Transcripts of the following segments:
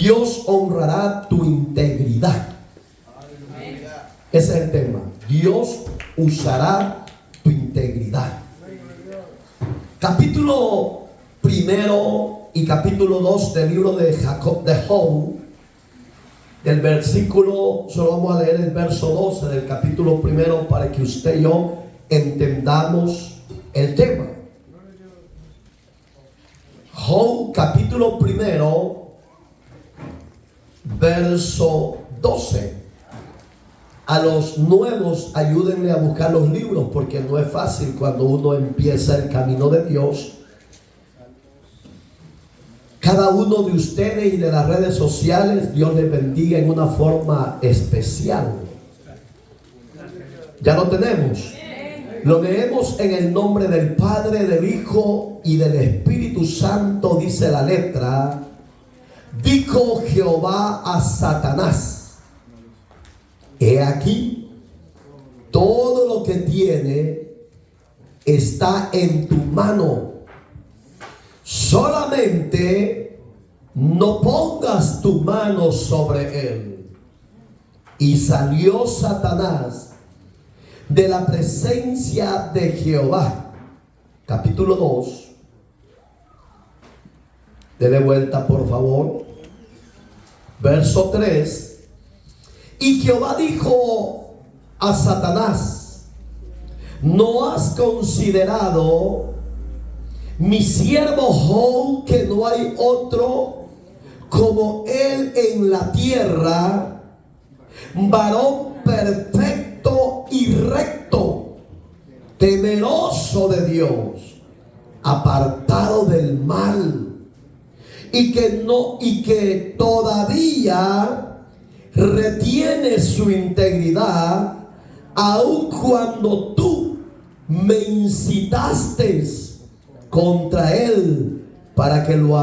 Dios honrará tu integridad. Ese es el tema. Dios usará tu integridad. Capítulo 1 y capítulo 2 del libro de Job, del versículo, solo vamos a leer el verso 12 del capítulo 1 para que usted y yo entendamos el tema. Job capítulo 1, verso 12. A los nuevos, ayúdenme a buscar los libros, porque no es fácil cuando uno empieza el camino de Dios. Cada uno de ustedes y de las redes sociales, Dios les bendiga en una forma especial. Ya lo tenemos. Lo leemos en el nombre del Padre, del Hijo y del Espíritu Santo. Dice la letra: dijo Jehová a Satanás: he aquí, todo lo que tiene está en tu mano, solamente no pongas tu mano sobre él. Y salió Satanás de la presencia de Jehová. Capítulo 2. Dele vuelta, por favor. Verso 3. Y Jehová dijo a Satanás: ¿no has considerado mi siervo Job, que no hay otro como él en la tierra, varón perfecto y recto, temeroso de Dios, apartado del mal, y que todavía retiene su integridad, aun cuando tú me incitaste contra él para que lo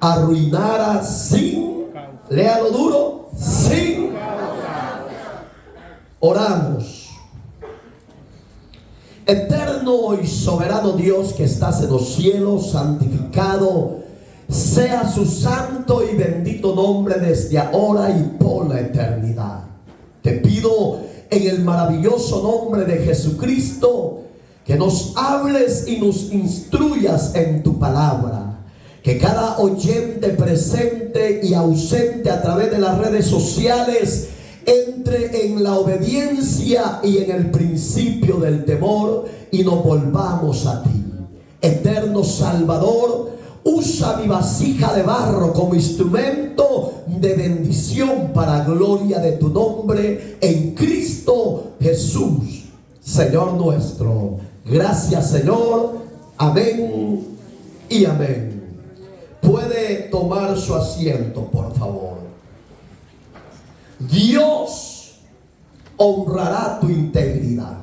arruinara sin, léalo duro, sin. Oramos. Eterno y soberano Dios que estás en los cielos, santificado sea su santo y bendito nombre desde ahora y por la eternidad. Te pido en el maravilloso nombre de Jesucristo que nos hables y nos instruyas en tu palabra. Que cada oyente presente y ausente a través de las redes sociales entre en la obediencia y en el principio del temor y nos volvamos a ti. Eterno Salvador, usa mi vasija de barro como instrumento de bendición para gloria de tu nombre en Cristo Jesús, Señor nuestro. Gracias, Señor. Amén y amén. Puede tomar su asiento, por favor. Dios honrará tu integridad.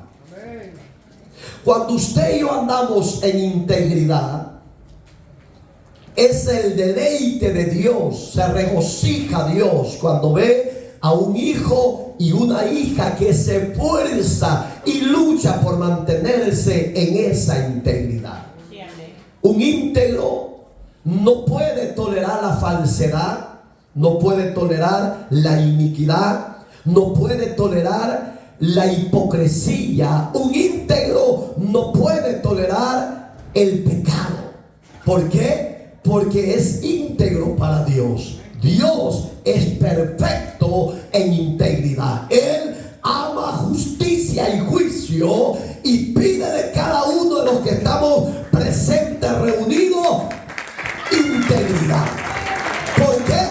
Cuando usted y yo andamos en integridad, es el deleite de Dios. Se regocija Dios cuando ve a un hijo y una hija que se esfuerza y lucha por mantenerse en esa integridad. Un íntegro no puede tolerar la falsedad, no puede tolerar la iniquidad, no puede tolerar la hipocresía. Un íntegro no puede tolerar el pecado. ¿Por qué? Porque es íntegro para Dios. Dios es perfecto en integridad. Él ama justicia y juicio y pide de cada uno de los que estamos presentes, reunidos, integridad. ¿Por qué?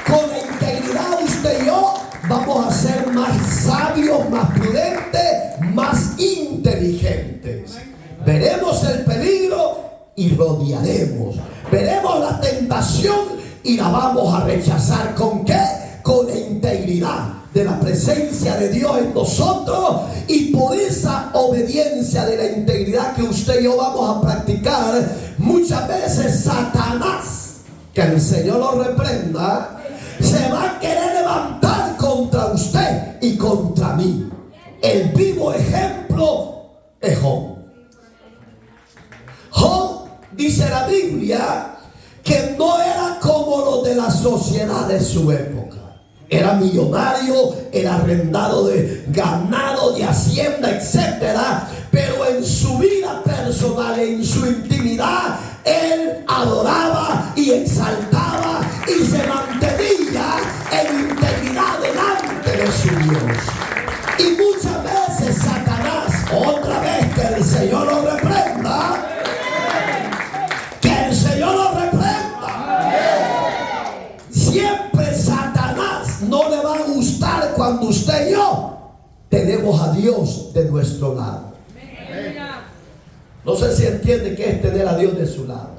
Con la integridad usted y yo vamos a ser más sabios, más prudentes, más inteligentes. Veremos el peligro y rodearemos. Veremos la tentación y la vamos a rechazar. ¿Con qué? Con la integridad de la presencia de Dios en nosotros, y por esa obediencia de la integridad que usted y yo vamos a practicar, muchas veces Satanás, que el Señor lo reprenda, se va a querer levantar contra usted y contra mí. El vivo ejemplo es Job. Job, dice la Biblia, que no era como los de la sociedad de su época. Era millonario, era arrendado de ganado, de hacienda, etcétera. Pero en su vida personal, en su intimidad, él adoraba y exaltaba y se mantenía en integridad delante de su Dios. Y muchas veces Satanás, otra vez que el Señor lo reprenda, que el Señor lo reprenda. Siempre Satanás no le va a gustar cuando usted y yo tenemos a Dios de nuestro lado. No sé si entiende qué es tener a Dios de su lado.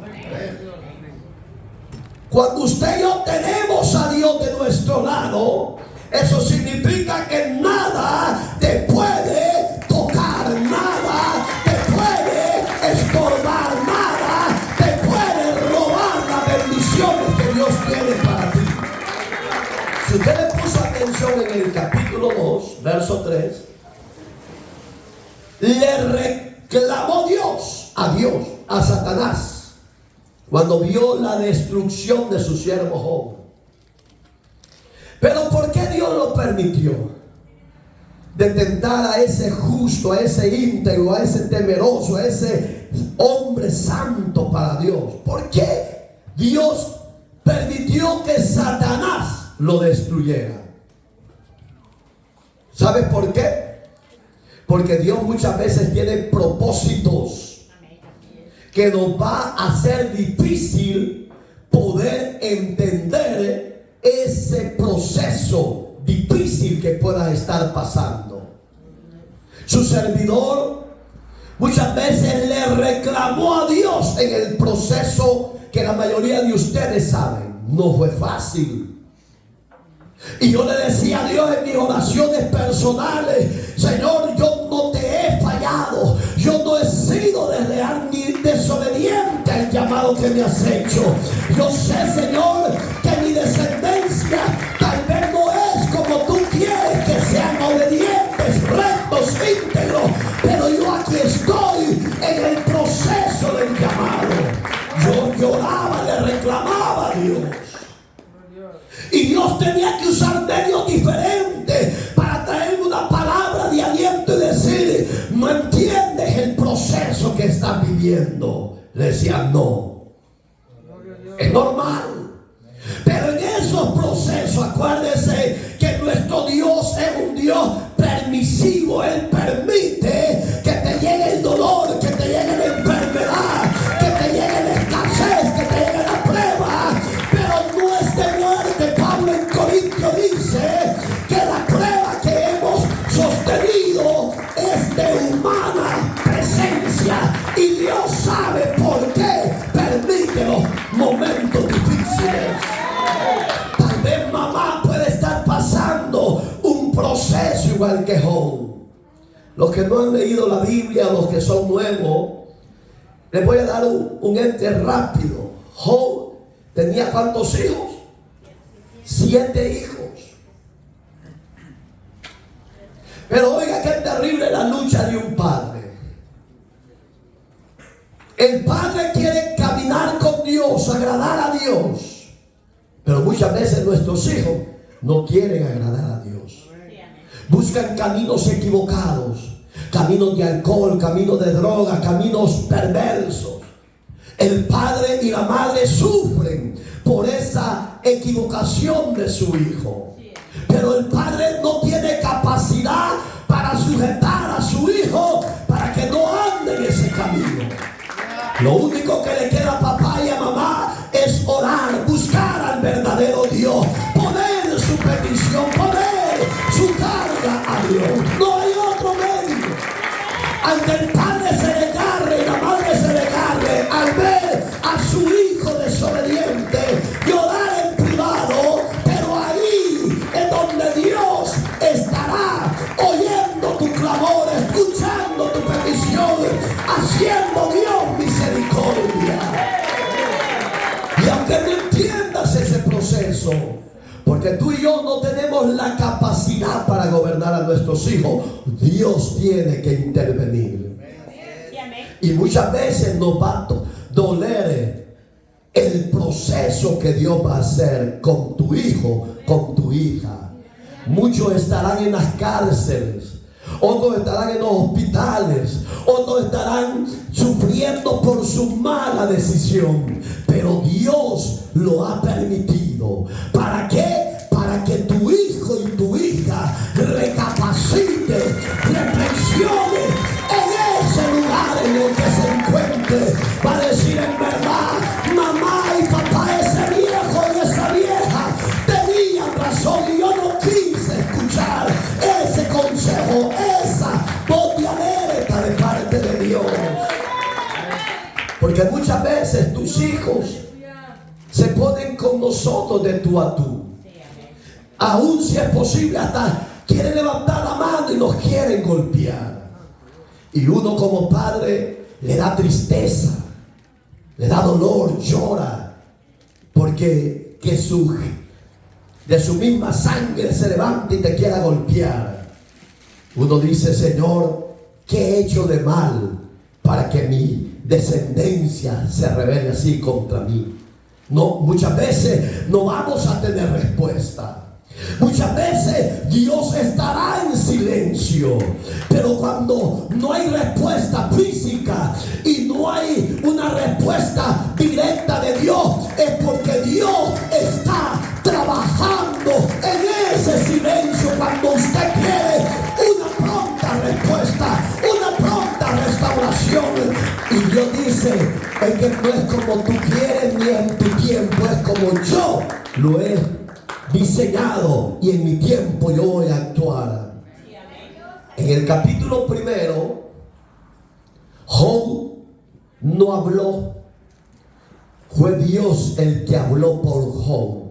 Cuando usted y yo tenemos a Dios de nuestro lado, eso significa que nada te puede tocar, nada te puede estorbar, nada te puede robar las bendiciones que Dios tiene para ti. Si usted le puso atención en el capítulo 2, verso 3, le reclamó Dios, a Satanás, cuando vio la destrucción de su siervo Job. Pero ¿por qué Dios lo permitió? De tentar a ese justo, a ese íntegro, a ese temeroso, a ese hombre santo para Dios. ¿Por qué Dios permitió que Satanás lo destruyera? ¿Sabes por qué? Porque Dios muchas veces tiene propósitos que nos va a hacer difícil poder entender ese proceso difícil que pueda estar pasando. Su servidor muchas veces le reclamó a Dios en el proceso que la mayoría de ustedes saben, no fue fácil. Y yo le decía a Dios en mis oraciones personales: Señor, yo no te he fallado, yo no he sido desleal ni desobediente al llamado que me has hecho. Yo sé, Señor, que mi descendencia tal vez no es como tú quieres que sean, obedientes, rectos, íntegros, pero yo aquí estoy en el proceso del llamado. Yo lloraba, le reclamaba a Dios. Y Dios tenía que usar medios diferentes para traerme una palabra de aliento y decir: no entiendes el proceso que estás viviendo. Le decía: no, es normal. Pero en esos procesos, acuérdese que nuestro Dios es un Dios permisivo. Él permite que te llegue el dolor, que te llegue la enfermedad, que te llegue la escasez, que te llegue la prueba. Pero no es de muerte. Pablo en Corintio dice que la prueba que hemos sostenido es de humana presencia. Y Dios sabe por qué permite los momentos difíciles. Tal vez mamá puede estar pasando un proceso igual que Job. Los que no han leído la Biblia, los que son nuevos, les voy a dar un ente rápido. Job tenía ¿cuántos hijos? 7 hijos. Pero oiga qué terrible la lucha de un padre. El padre quiere caminar con Dios, agradar a Dios, pero muchas veces nuestros hijos no quieren agradar a Dios. Buscan caminos equivocados, caminos de alcohol, caminos de droga, caminos perversos. El padre y la madre sufren por esa equivocación de su hijo. Pero el padre no tiene capacidad para sujetar a su hijo para que no ande en ese camino. Lo único que le queda a papá y a mamá es orar, buscar al verdadero Dios, poner su petición, poner su carga a Dios. No hay otro medio. Aunque el padre se desgarre y la madre se desgarre al ver a su hijo desobediente, llorar en privado, pero ahí es donde Dios estará oyendo tu clamor, escuchando tu petición, haciendo Dios misericordia. Y aunque no entiendas ese proceso, porque tú y yo no tenemos la capacidad para gobernar a nuestros hijos, Dios tiene que intervenir. Y muchas veces nos va a doler el proceso que Dios va a hacer con tu hijo, con tu hija. Muchos estarán en las cárceles, otros estarán en los hospitales, otros estarán sufriendo por su mala decisión, pero Dios lo ha permitido. ¿Para qué? Para que tu hijo y tu hija recapacite, reflexione en ese lugar en el que se encuentre, para decir: en verdad, mamá y papá, ese viejo y esa vieja tenían razón y yo no quise escuchar ese consejo, esa voz de alerta de parte de Dios. Porque muchas veces tus hijos se ponen con nosotros de tú a tú. Aún si es posible, hasta quieren levantar la mano y nos quieren golpear. Y uno como padre le da tristeza, le da dolor, llora, porque de su misma sangre se levanta y te quiera golpear. Uno dice: Señor, ¿qué he hecho de mal para que mi descendencia se rebele así contra mí? No, muchas veces no vamos a tener respuesta. Muchas veces Dios estará en silencio, pero cuando no hay respuesta física y no hay una respuesta directa de Dios, es porque Dios está trabajando en ese silencio. Cuando usted quiere una pronta respuesta, una pronta restauración, y Dios dice: es que no es como tú quieres ni en tu tiempo, es como yo lo he diseñado y en mi tiempo yo voy a actuar. En el capítulo 1, Job no habló, fue Dios el que habló por Job.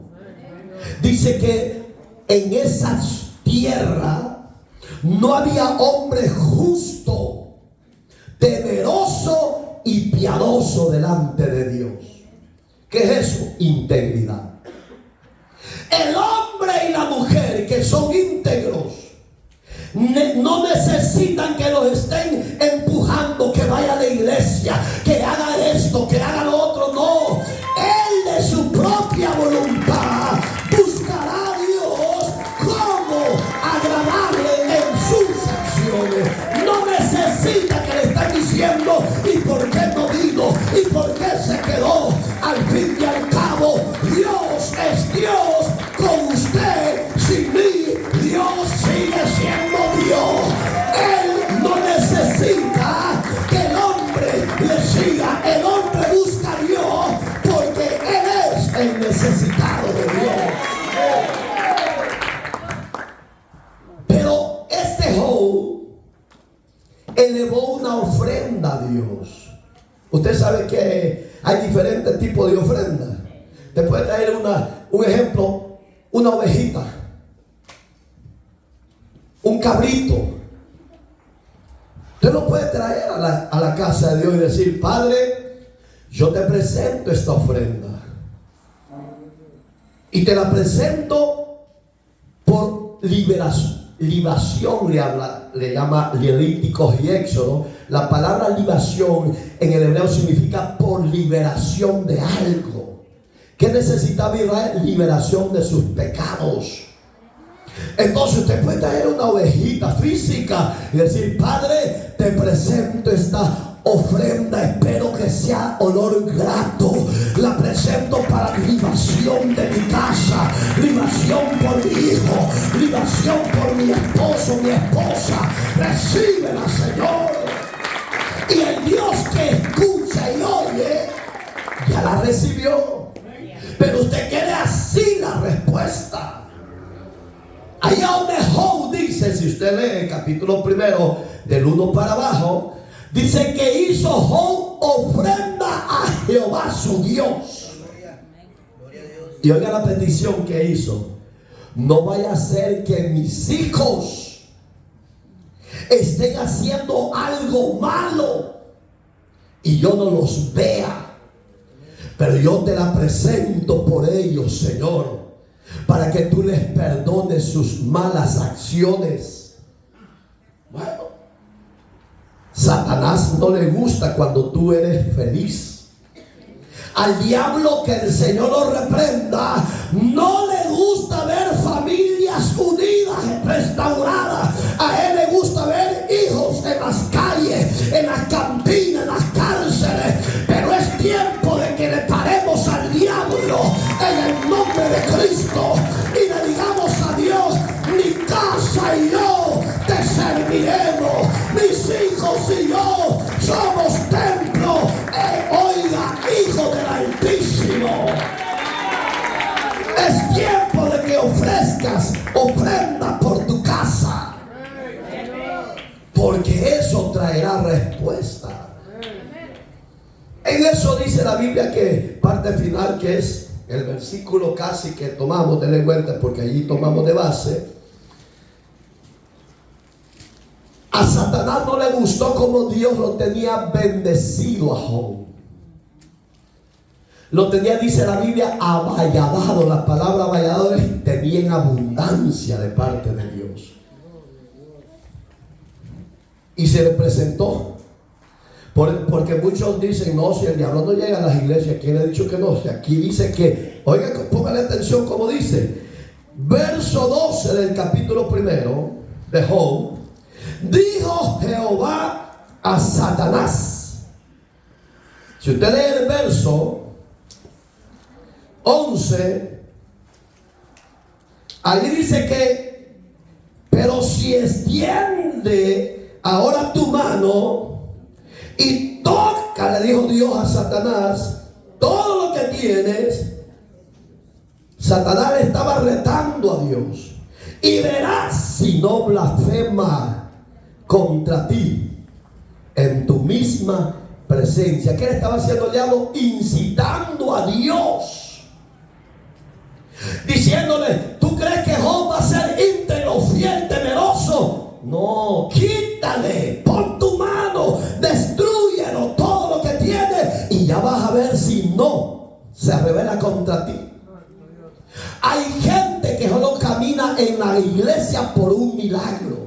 Dice que en esa tierra no había hombre justo, temeroso y piadoso delante de Dios. ¿Qué es eso? Integridad. El hombre y la mujer que son íntegros no necesitan que los estén empujando, que vaya a la iglesia, que haga esto, que haga lo otro. No, él de su propia voluntad buscará a Dios cómo agradarle en sus acciones. No necesita que le estén diciendo: ¿y por qué no vino? ¿Y por qué se quedó? Al fin y al cabo, Dios es Dios con usted. Sin mí, Dios sigue siendo Dios. Él no necesita que el hombre le siga. El hombre busca a Dios porque Él es el necesitado de Dios. Pero este Job elevó una ofrenda a Dios. Usted sabe que hay diferentes tipos de ofrendas. Te puede traer un ejemplo: una ovejita, un cabrito. Usted lo puede traer a la casa de Dios y decir: Padre, yo te presento esta ofrenda y te la presento por libación, le llama Levíticos y Éxodo. La palabra libación en el hebreo significa por liberación de algo. ¿Qué necesitaba Israel? Liberación de sus pecados. Entonces usted puede traer una ovejita física y decir: Padre, te presento esta ofrenda, espero que sea olor grato. La presento para libación de mi casa, libación por mi hijo, libación por mi esposo, mi esposa. Recíbela, Señor. Y el Dios que escucha y oye ya la recibió. Pero usted quiere así la respuesta. Allá donde Job dice, si usted lee el capítulo 1 del 1 para abajo, dice que hizo Job ofrenda a Jehová su Dios. Y oiga la petición que hizo: no vaya a ser que mis hijos estén haciendo algo malo y yo no los vea, pero yo te la presento por ellos, Señor, para que tú les perdones sus malas acciones. Bueno, Satanás no le gusta cuando tú eres feliz. Al diablo, que el Señor lo reprenda, no le gusta ver familias unidas, restauradas. A él le gusta ver hijos en las calles, en las cantinas, en las cárceles. Pero es tiempo de que le paremos al diablo en el nombre de Cristo y le digamos a Dios: mi casa y yo te serviremos, mis hijos y yo somos templo. Oiga, hijo del Altísimo, es tiempo de que ofrezcas ofrenda por tu casa, porque eso traerá respuesta. En eso dice la Biblia, que parte final, que es el versículo casi que tomamos, denle cuenta porque allí tomamos de base. A Satanás no le gustó como Dios lo tenía bendecido a Job. Lo tenía, dice la Biblia, avalladado. La palabra avalladado es tenía en abundancia de parte de Dios. Y se le presentó. Porque muchos dicen: no, si el diablo no llega a las iglesias. ¿Quién ha dicho que no? Si aquí dice que, oiga, póngale atención como dice. Verso 12 del capítulo 1 de Job. Dijo Jehová a Satanás. Si usted lee el verso 11, ahí dice que: pero si extiende ahora tu mano y toca, le dijo Dios a Satanás, todo lo que tienes. Satanás le estaba retando a Dios: y verás si no blasfema contra ti en tu misma presencia. ¿Qué le estaba haciendo el diablo? Incitando a Dios, diciéndole: ¿tú crees que Job va a ser íntegro, fiel, temeroso? No, quítale, pon tu mano, destrúyelo, todo lo que tiene, y ya vas a ver si no se revela contra ti. Hay gente que solo camina en la iglesia por un milagro.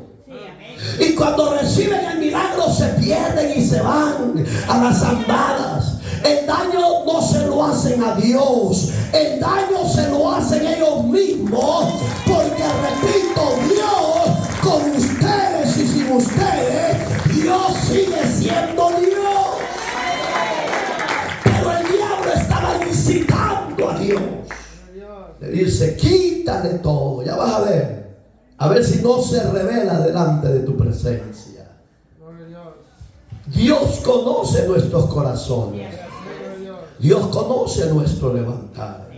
Y cuando reciben el milagro se pierden y se van a las andadas. El daño no se lo hacen a Dios, el daño se lo hacen ellos mismos. Porque, repito, Dios con ustedes y sin ustedes, Dios sigue siendo Dios. Pero el diablo estaba incitando a Dios. Le dice: quítale todo, ya vas a ver si no se revela delante de tu presencia. Dios conoce nuestros corazones. Dios conoce nuestro levantar.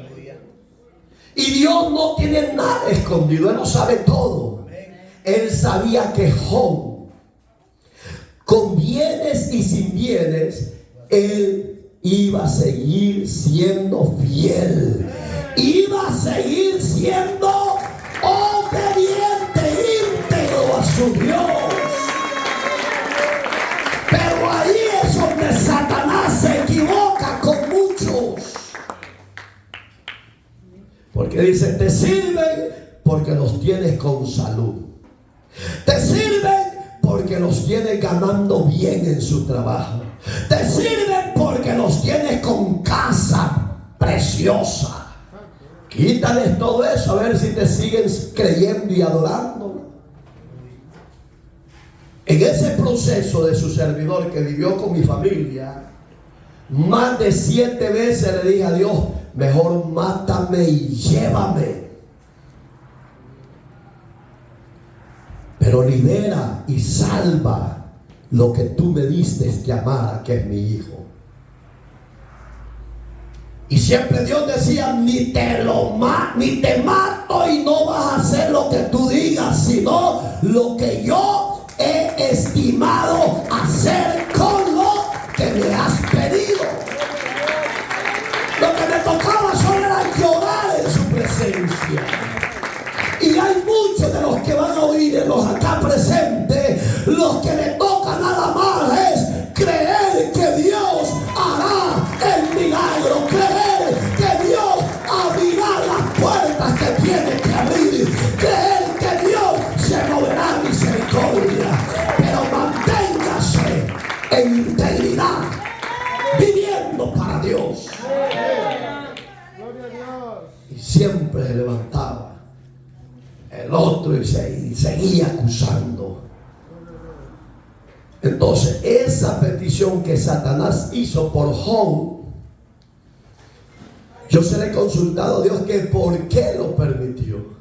Y Dios no tiene nada escondido. Él lo sabe todo. Él sabía que Job, con bienes y sin bienes, él iba a seguir siendo fiel. Iba a seguir siendo obediente, íntegro a su Dios. Pero ahí es donde Satanás se equivoca con muchos. Porque dice: te sirven porque los tienes con salud. Te sirven porque los tienes ganando bien en su trabajo. Te sirven porque los tienes con casa preciosa. Quítales todo eso, a ver si te siguen creyendo y adorando. En ese proceso de su servidor que vivió con mi familia, más de 7 veces le dije a Dios: mejor mátame y llévame, pero libera y salva lo que tú me diste que amara, que es mi hijo. Y siempre Dios decía: ni te mato y no vas a hacer lo que tú digas, sino lo que yo he estimado hacer con lo que me has pedido. Lo que me tocaba solo era llorar en su presencia. Y hay muchos de los que van a oír, de los acá presentes, los que le toca nada más es creer que Dios hará el milagro, creer que Dios abrirá las puertas que tiene que abrir, creer que Dios se moverá misericordia. Pero mantenga siempre se levantaba el otro y seguía acusando. Entonces, esa petición que Satanás hizo por Job, yo se le he consultado a Dios que por qué lo permitió.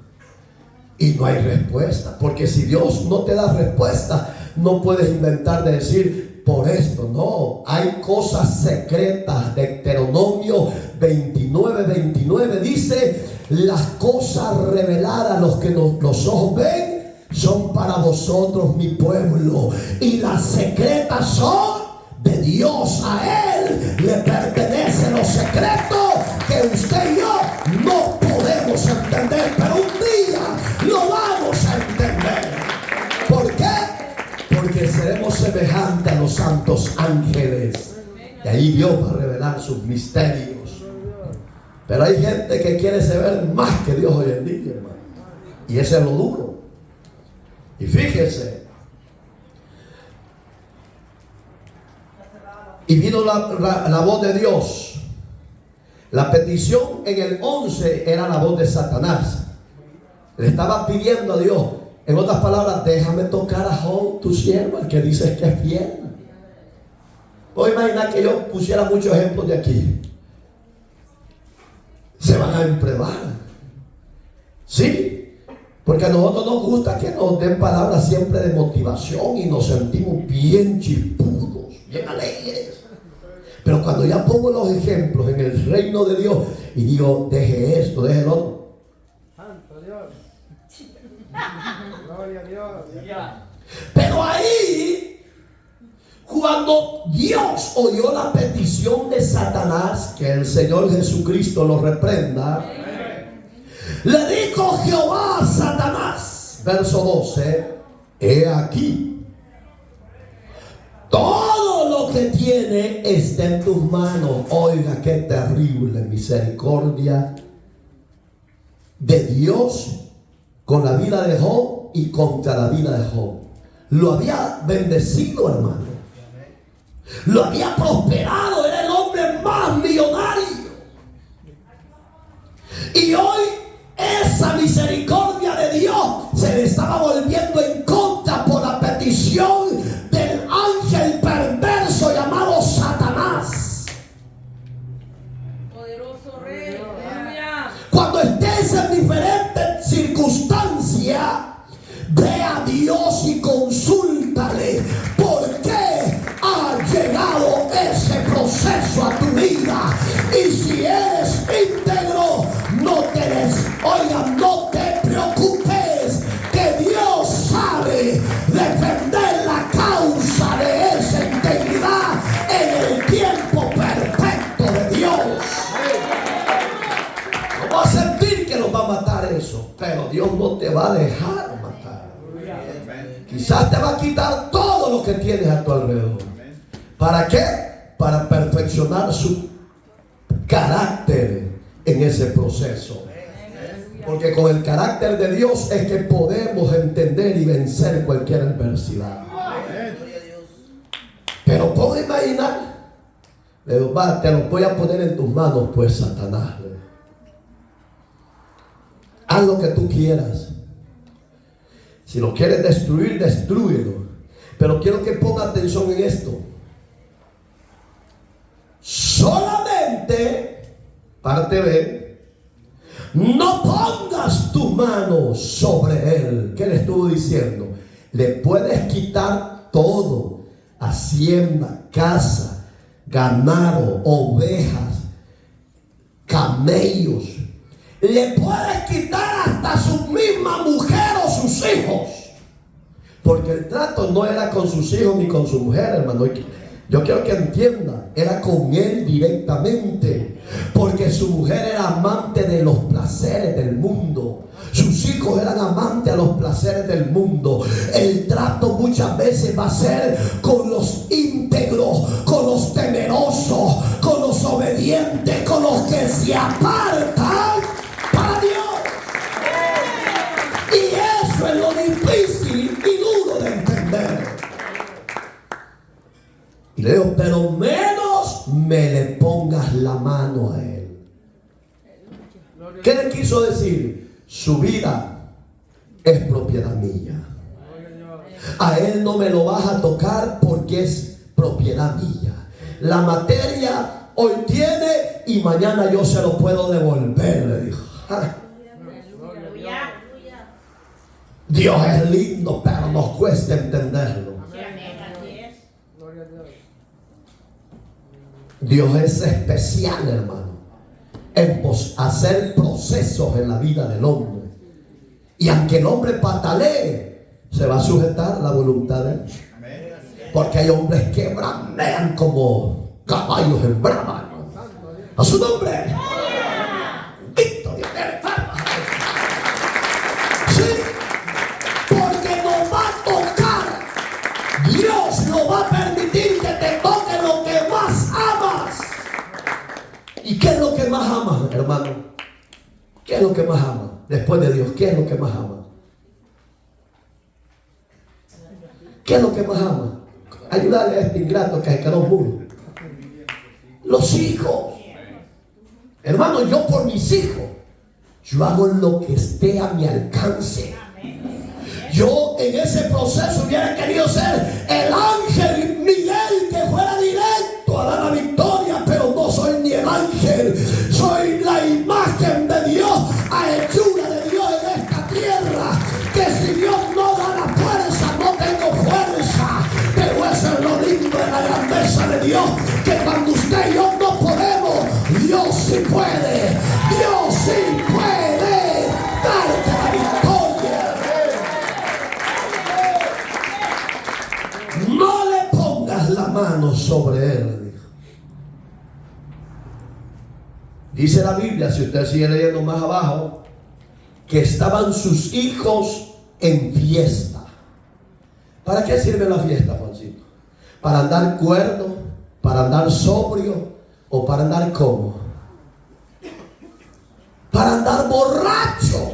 Y no hay respuesta. Porque si Dios no te da respuesta, no puedes inventar de decir por esto. No, hay cosas secretas. Deuteronomio 29 dice: las cosas reveladas, los que los ojos ven, son para vosotros mi pueblo. Y las secretas son de Dios. A Él le pertenecen los secretos que usted y yo no podemos entender, pero un día lo vamos a entender. ¿Por qué? Porque seremos semejantes a los santos ángeles, y ahí Dios va a revelar sus misterios. Pero hay gente que quiere saber más que Dios hoy en día, hermano, y ese es lo duro. Y fíjese, y vino la voz de Dios. La petición en el 11 era la voz de Satanás. Le estaba pidiendo a Dios, en otras palabras: déjame tocar a Job, tu siervo, el que dices que es fiel. Puedo imaginar que yo pusiera muchos ejemplos de aquí. Se van a emprevar. Sí, porque a nosotros nos gusta que nos den palabras siempre de motivación y nos sentimos bien chispudos, bien alegres. Pero cuando ya pongo los ejemplos en el reino de Dios y digo: deje esto, deje el otro. Santo Dios. Gloria a Dios. Pero ahí, cuando Dios oyó la petición de Satanás, que el Señor Jesucristo lo reprenda, le dijo Jehová a Satanás, verso 12: he aquí, todo lo que tiene está en tus manos. Oiga, qué terrible misericordia de Dios con la vida de Job y contra la vida de Job. Lo había bendecido, hermano. Lo había prosperado. Era el hombre más millonario. Y hoy esa misericordia de Dios se le estaba volviendo en contra por la petición del ángel perverso llamado Satanás. Poderoso Rey. Cuando estés en diferentes circunstancias, ve a Dios y consúltale por qué ha llegado ese proceso a tu vida. Y si eres íntegro, no te preocupes, que Dios sabe defender la causa de esa integridad en el tiempo perfecto de Dios. No vas a sentir que nos va a matar eso, pero Dios no te va a dejar matar. Quizás te va a quitar todo lo que tienes a tu alrededor. ¿Para qué? Para perfeccionar su carácter en ese proceso. Porque con el carácter de Dios es que podemos entender y vencer cualquier adversidad. Pero puedo imaginar, le digo: va, te lo voy a poner en tus manos, pues, Satanás. Haz lo que tú quieras. Si lo quieres destruir, destrúyelo. Pero quiero que ponga atención en esto. Solamente, parte B, no pongas tu mano sobre él. ¿Qué le estuvo diciendo? Le puedes quitar todo: hacienda, casa, ganado, ovejas, camellos. Le puedes quitar hasta su misma mujer o sus hijos. Porque el trato no era con sus hijos ni con su mujer, hermano. Yo quiero que entienda, era con él directamente. Porque su mujer era amante de los placeres del mundo. Sus hijos eran amantes a los placeres del mundo. El trato muchas veces va a ser con los íntegros, con los temerosos, con los obedientes, con los que se apartan para Dios. Y eso es lo difícil y duro de entender. Y le digo: pero menos me le pongas la mano a él. ¿Qué le quiso decir, su vida es propiedad mía. A él no me lo vas a tocar porque es propiedad mía. La materia hoy tiene y mañana yo se lo puedo devolver, le dijo. Dios es lindo, pero nos cuesta entenderlo. Dios es especial, hermano, en hacer procesos en la vida del hombre. Y aunque el hombre patalee, se va a sujetar a la voluntad de él. Porque hay hombres que bramean como caballos en brama. A su nombre. Victoria. Sí, porque nos va a tocar. Dios no va a permitir que te toque lo que más amas. ¿Y qué es lo que más amas, hermano? ¿Qué es lo que más amas? Después de Dios, ¿qué es lo que más amas? ¿Qué es lo que más amas? Ayudarle a este ingrato que se quedó mudo. Los hijos. Hermano, yo por mis hijos, yo hago lo que esté a mi alcance. Yo en ese proceso hubiera querido ser el ángel Miguel que fuera directo a dar la victoria, pero no soy ni el ángel, soy la imagen de Dios, a hechura de Dios en esta tierra, que si Dios no da la fuerza, no tengo fuerza. Pero eso es lo lindo de la grandeza de Dios, que cuando usted y yo no podemos, Dios sí puede, Dios sí puede darte la victoria. No le pongas la mano sobre él, dijo. Dice la Biblia, si usted sigue leyendo más abajo, que estaban sus hijos en fiesta. ¿Para qué sirve la fiesta, Juancito? ¿Para andar cuerdo? ¿Para andar sobrio? ¿O para andar cómo? Para andar borracho.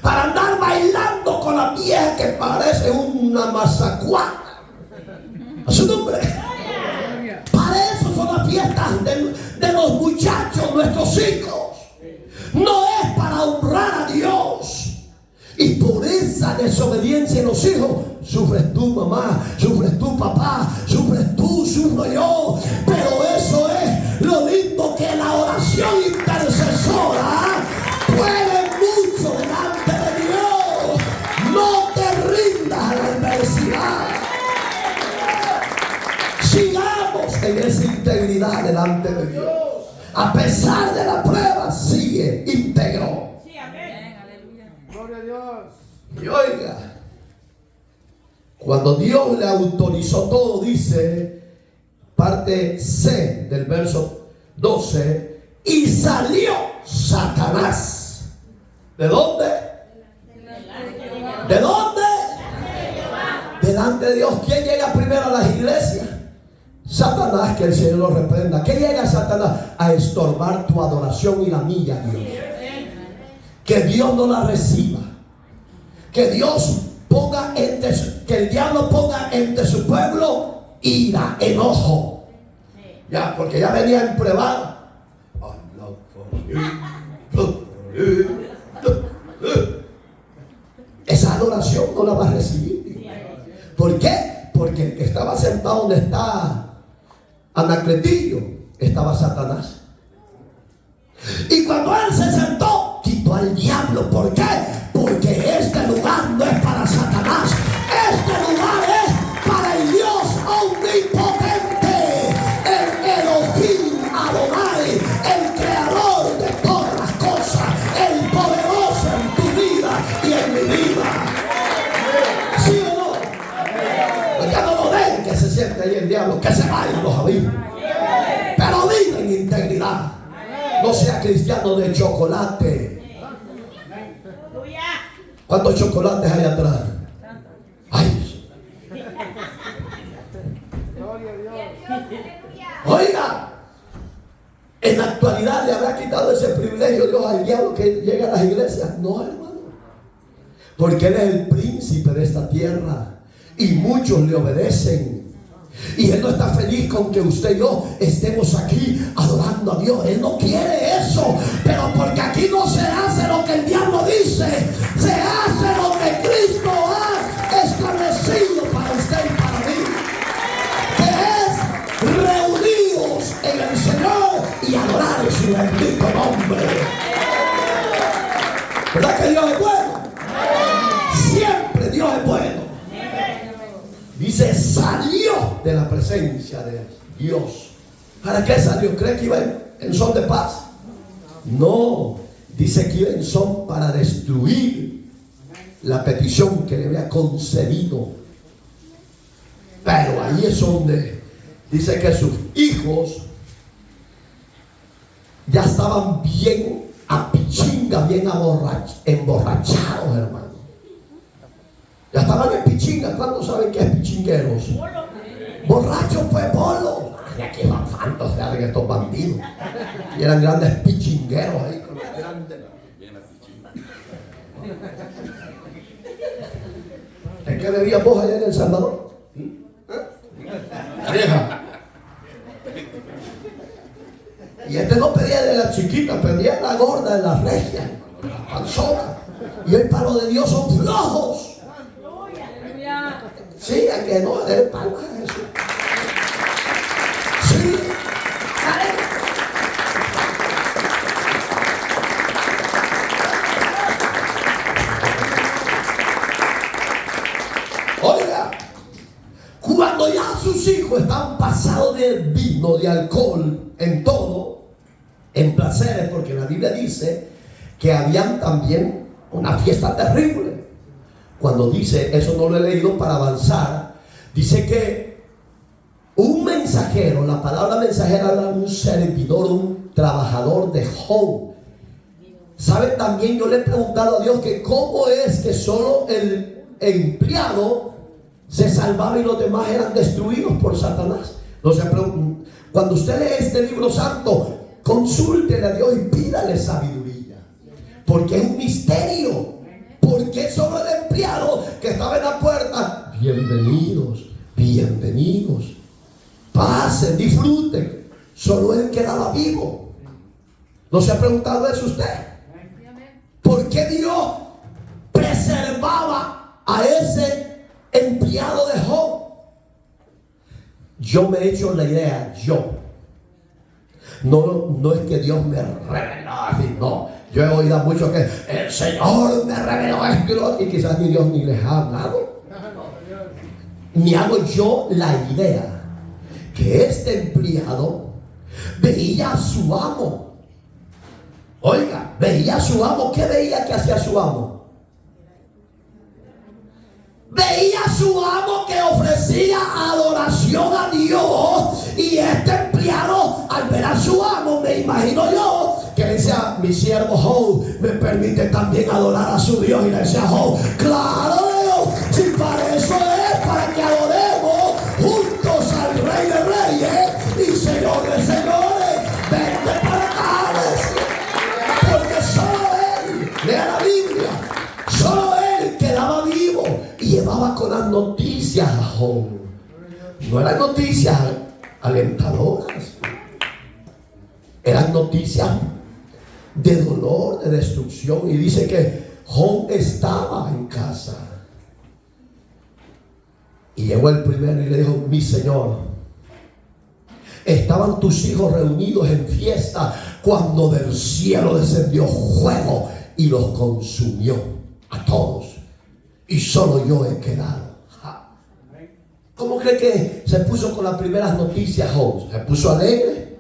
Para andar bailando con la vieja que parece una mazacuata. A su nombre. Para eso son las fiestas de los muchachos, nuestros hijos. No es para honrar a Dios. Y por esa desobediencia en los hijos, sufres tú, mamá, sufres tú, papá, sufres tú, sufro yo. Pero eso es lo lindo, que la oración intercesora puede mucho delante de Dios. No te rindas a la adversidad. Sigamos en esa integridad delante de Dios. A pesar de la prueba, sigue íntegro. Gloria a Dios. Y oiga, cuando Dios le autorizó todo, dice, parte C del verso 12, y salió Satanás. ¿De dónde? ¿De dónde? Delante de Dios. ¿Quién llega primero a las iglesias? Satanás, que el Señor lo reprenda. ¿Qué llega Satanás? A estorbar tu adoración y la mía, Dios. Que Dios no la reciba. Que Dios ponga que el diablo ponga entre su pueblo ira, enojo. Ya, porque ya venía en prueba. Esa adoración no la va a recibir. ¿Por qué? Porque el que estaba sentado donde está Anacletillo estaba Satanás. Y cuando él se sentó, quitó al diablo. ¿Por qué? Porque este lugar no es para Satanás. Este lugar es para el Dios omnipotente, el Elohim Adonai, el creador de todas las cosas, el poderoso en tu vida y en mi vida. ¿Sí o no? Pues ya no lo dejen que se siente ahí el diablo, que se vayan los abismos. Pero vive en integridad. No sea cristiano de chocolate. ¿Cuántos chocolates hay atrás? ¡Ay! Gloria a Dios. Oiga, en la actualidad le habrá quitado ese privilegio Dios al diablo que llega a las iglesias. No, hermano. Porque él es el príncipe de esta tierra y muchos le obedecen. Y Él no está feliz con que usted y yo estemos aquí adorando a Dios. Él no quiere eso. Pero porque aquí no se hace lo que el diablo dice, se hace lo que Cristo ha establecido para usted y para mí, que es reunidos en el Señor y adorar su bendito nombre. ¿Verdad que Dios es bueno? Siempre Dios es bueno. Dice, salió de la presencia de Dios. ¿Para qué salió? ¿Cree que iba en son de paz? No. Dice que iba en son para destruir la petición que le había concedido. Pero ahí es donde dice que sus hijos ya estaban bien a pichinga, bien emborrachados, hermano. Ya estaban en pichinga. ¿Cuántos saben qué es pichingueros? Borrachos, pues, bolo. Ay, aquí van tantos de estos bandidos. Y eran grandes pichingueros ahí con las grandes. ¿En qué bebías vos allá en El Salvador? Vieja. Y este no pedía de la chiquita, pedía de la gorda, de la regia, la panzona. Y el palo de Dios son flojos. Sí, hay que no darle palmas a Jesús. Sí, oiga, cuando ya sus hijos están pasados de vino, de alcohol, en todo, en placeres, porque la Biblia dice que habían también una fiesta terrible. Cuando dice, eso no lo he leído para avanzar, dice que un mensajero, la palabra mensajera era un servidor, un trabajador de Job. ¿Sabe? También yo le he preguntado a Dios que cómo es que solo el empleado se salvaba y los demás eran destruidos por Satanás. No se pregunta. Cuando usted lee este libro santo, consúltele a Dios y pídale sabiduría, porque es un misterio. Porque solo el empleado que estaba en la puerta, bienvenidos, bienvenidos, pasen, disfruten. Solo él quedaba vivo. ¿No se ha preguntado eso usted? ¿Por qué Dios preservaba a ese empleado de Job? Yo me he hecho la idea, no es que Dios me reveló así, no. Yo he oído mucho que el Señor me reveló esto y quizás ni Dios ni les ha hablado. Me hago yo la idea que este empleado veía a su amo. Oiga, veía a su amo. ¿Qué veía que hacía su amo? Veía a su amo que ofrecía adoración a Dios. Y este empleado, al ver a su amo, me imagino yo, que le decía, mi siervo Job me permite también adorar a su Dios. Y le decía Job, claro, si para eso es, para que adoremos juntos al Rey de Reyes y Señor de Señores. Vente para acá, porque solo Él, lea la Biblia, solo Él quedaba vivo y llevaba con las noticias a Job. No eran noticias alentadoras, eran noticias de dolor, de destrucción. Y dice que Job estaba en casa y llegó el primero y le dijo, mi señor, estaban tus hijos reunidos en fiesta cuando del cielo descendió fuego y los consumió a todos, y solo yo he quedado. ¿Cómo cree que se puso con las primeras noticias Job? Se puso alegre,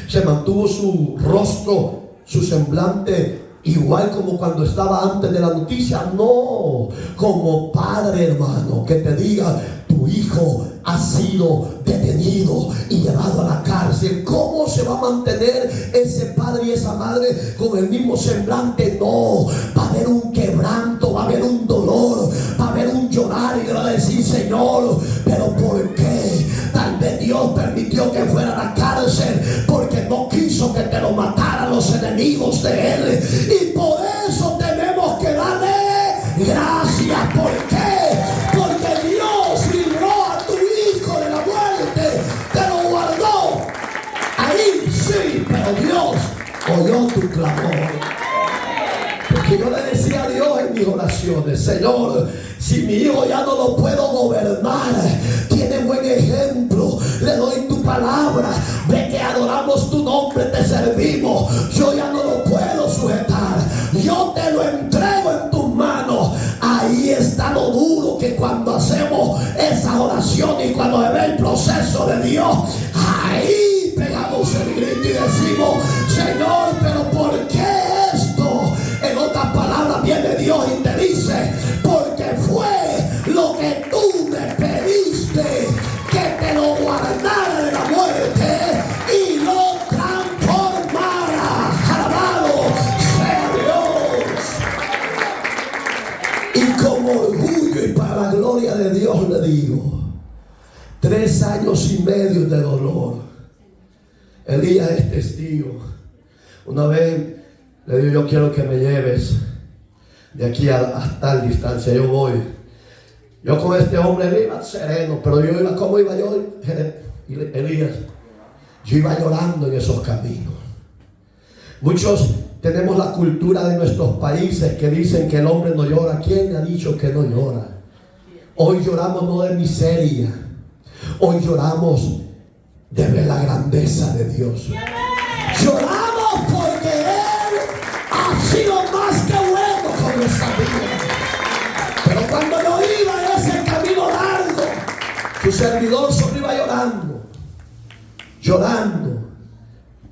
se mantuvo su rostro, su semblante igual como cuando estaba antes de la noticia. No, como padre, hermano, que te diga, tu hijo ha sido detenido y llevado a la cárcel. ¿Cómo se va a mantener ese padre y esa madre con el mismo semblante? No, va a haber un quebranto, va a haber un dolor, va a haber un llorar, y le va a decir, Señor, pero ¿por qué? Tal vez Dios permitió que fuera a la cárcel porque no quiso que te lo mataran los enemigos de Él, y por eso tenemos que darle gracias. ¿Por qué? Porque Dios libró a tu hijo de la muerte. Y yo le decía a Dios en mis oraciones: Señor, si mi hijo ya no lo puedo gobernar, tiene buen ejemplo, le doy tu palabra de que adoramos tu nombre, te servimos, yo ya no lo puedo sujetar, yo te lo entrego en tus manos. Ahí está lo duro, que cuando hacemos esa oración y cuando se ve el proceso de Dios, ahí pegamos el grito y decimos: Señor, pero ¿por qué esto? En otras palabras, viene Dios y te dice: porque fue lo que tú me pediste, que te lo guardara de la muerte y lo transformara. Alabado sea Dios. Y con orgullo y para la gloria de Dios le digo: 3 años y medio de dolor. Elías es testigo. Una vez le digo: yo quiero que me lleves de aquí a tal distancia. Yo voy. Yo con este hombre iba sereno, pero yo iba, ¿cómo iba yo? Elías, yo iba llorando en esos caminos. Muchos tenemos la cultura de nuestros países que dicen que el hombre no llora. ¿Quién ha dicho que no llora? Hoy lloramos no de miseria, hoy lloramos de ver la grandeza de Dios. Lloramos porque Él ha sido más que bueno con nuestra vida. Pero cuando yo iba en ese camino largo, su servidor solo iba llorando,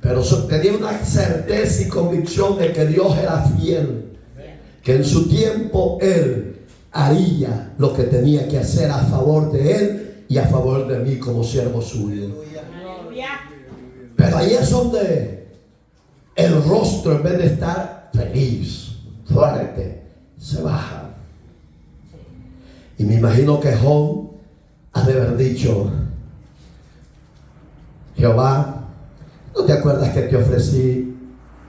pero tenía una certeza y convicción de que Dios era fiel, que en su tiempo Él haría lo que tenía que hacer a favor de Él y a favor de mí como siervo suyo. Pero ahí es donde el rostro, en vez de estar feliz, fuerte, se baja. Y me imagino que Job ha de haber dicho: Jehová, ¿no te acuerdas que te ofrecí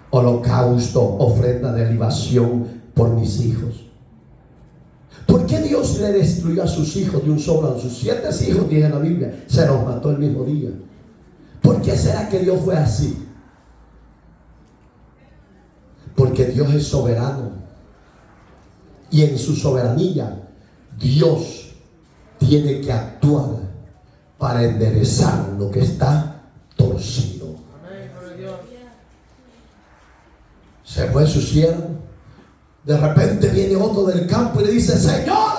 holocausto, ofrenda de libación por mis hijos? ¿Por qué Dios le destruyó a sus hijos de un solo? A sus 7 hijos, dice la Biblia, se los mató el mismo día. ¿Por qué será que Dios fue así? Porque Dios es soberano. Y en su soberanía, Dios tiene que actuar para enderezar lo que está torcido. Se fue su siervo. De repente viene otro del campo y le dice: Señor,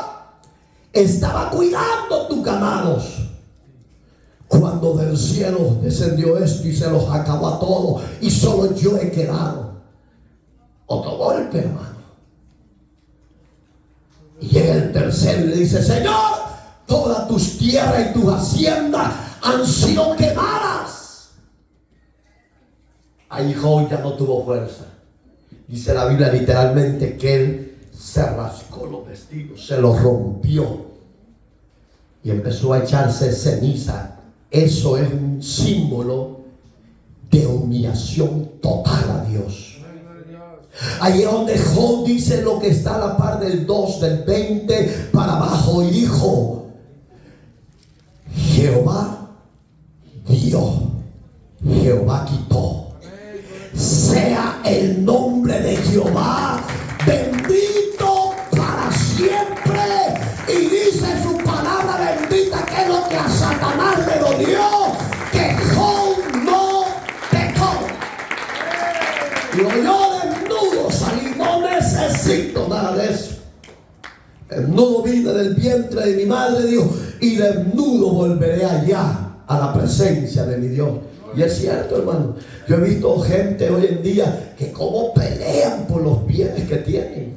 estaba cuidando tus ganados cuando del cielo descendió esto y se los acabó a todos, y solo yo he quedado. Otro golpe, hermano. Y llega el tercero y le dice: Señor, todas tus tierras y tus haciendas han sido quemadas. Ahí Job ya no tuvo fuerza. Dice la Biblia literalmente que él se rascó los vestidos, se los rompió y empezó a echarse ceniza. Eso es un símbolo de humillación total a Dios. Ahí es donde Job dice lo que está a la par del 2, del 20 para abajo, y dijo: Jehová dio, Jehová quitó. Sea el nombre de Jehová bendito para siempre. Y dice su palabra bendita que es lo que a Satanás le dolió, que Job no pecó. Y yo desnudo salí, no necesito nada de eso. Desnudo vine del vientre de mi madre, dijo, y desnudo volveré allá a la presencia de mi Dios. Y es cierto, hermano. Yo he visto gente hoy en día que como pelean por los bienes que tienen.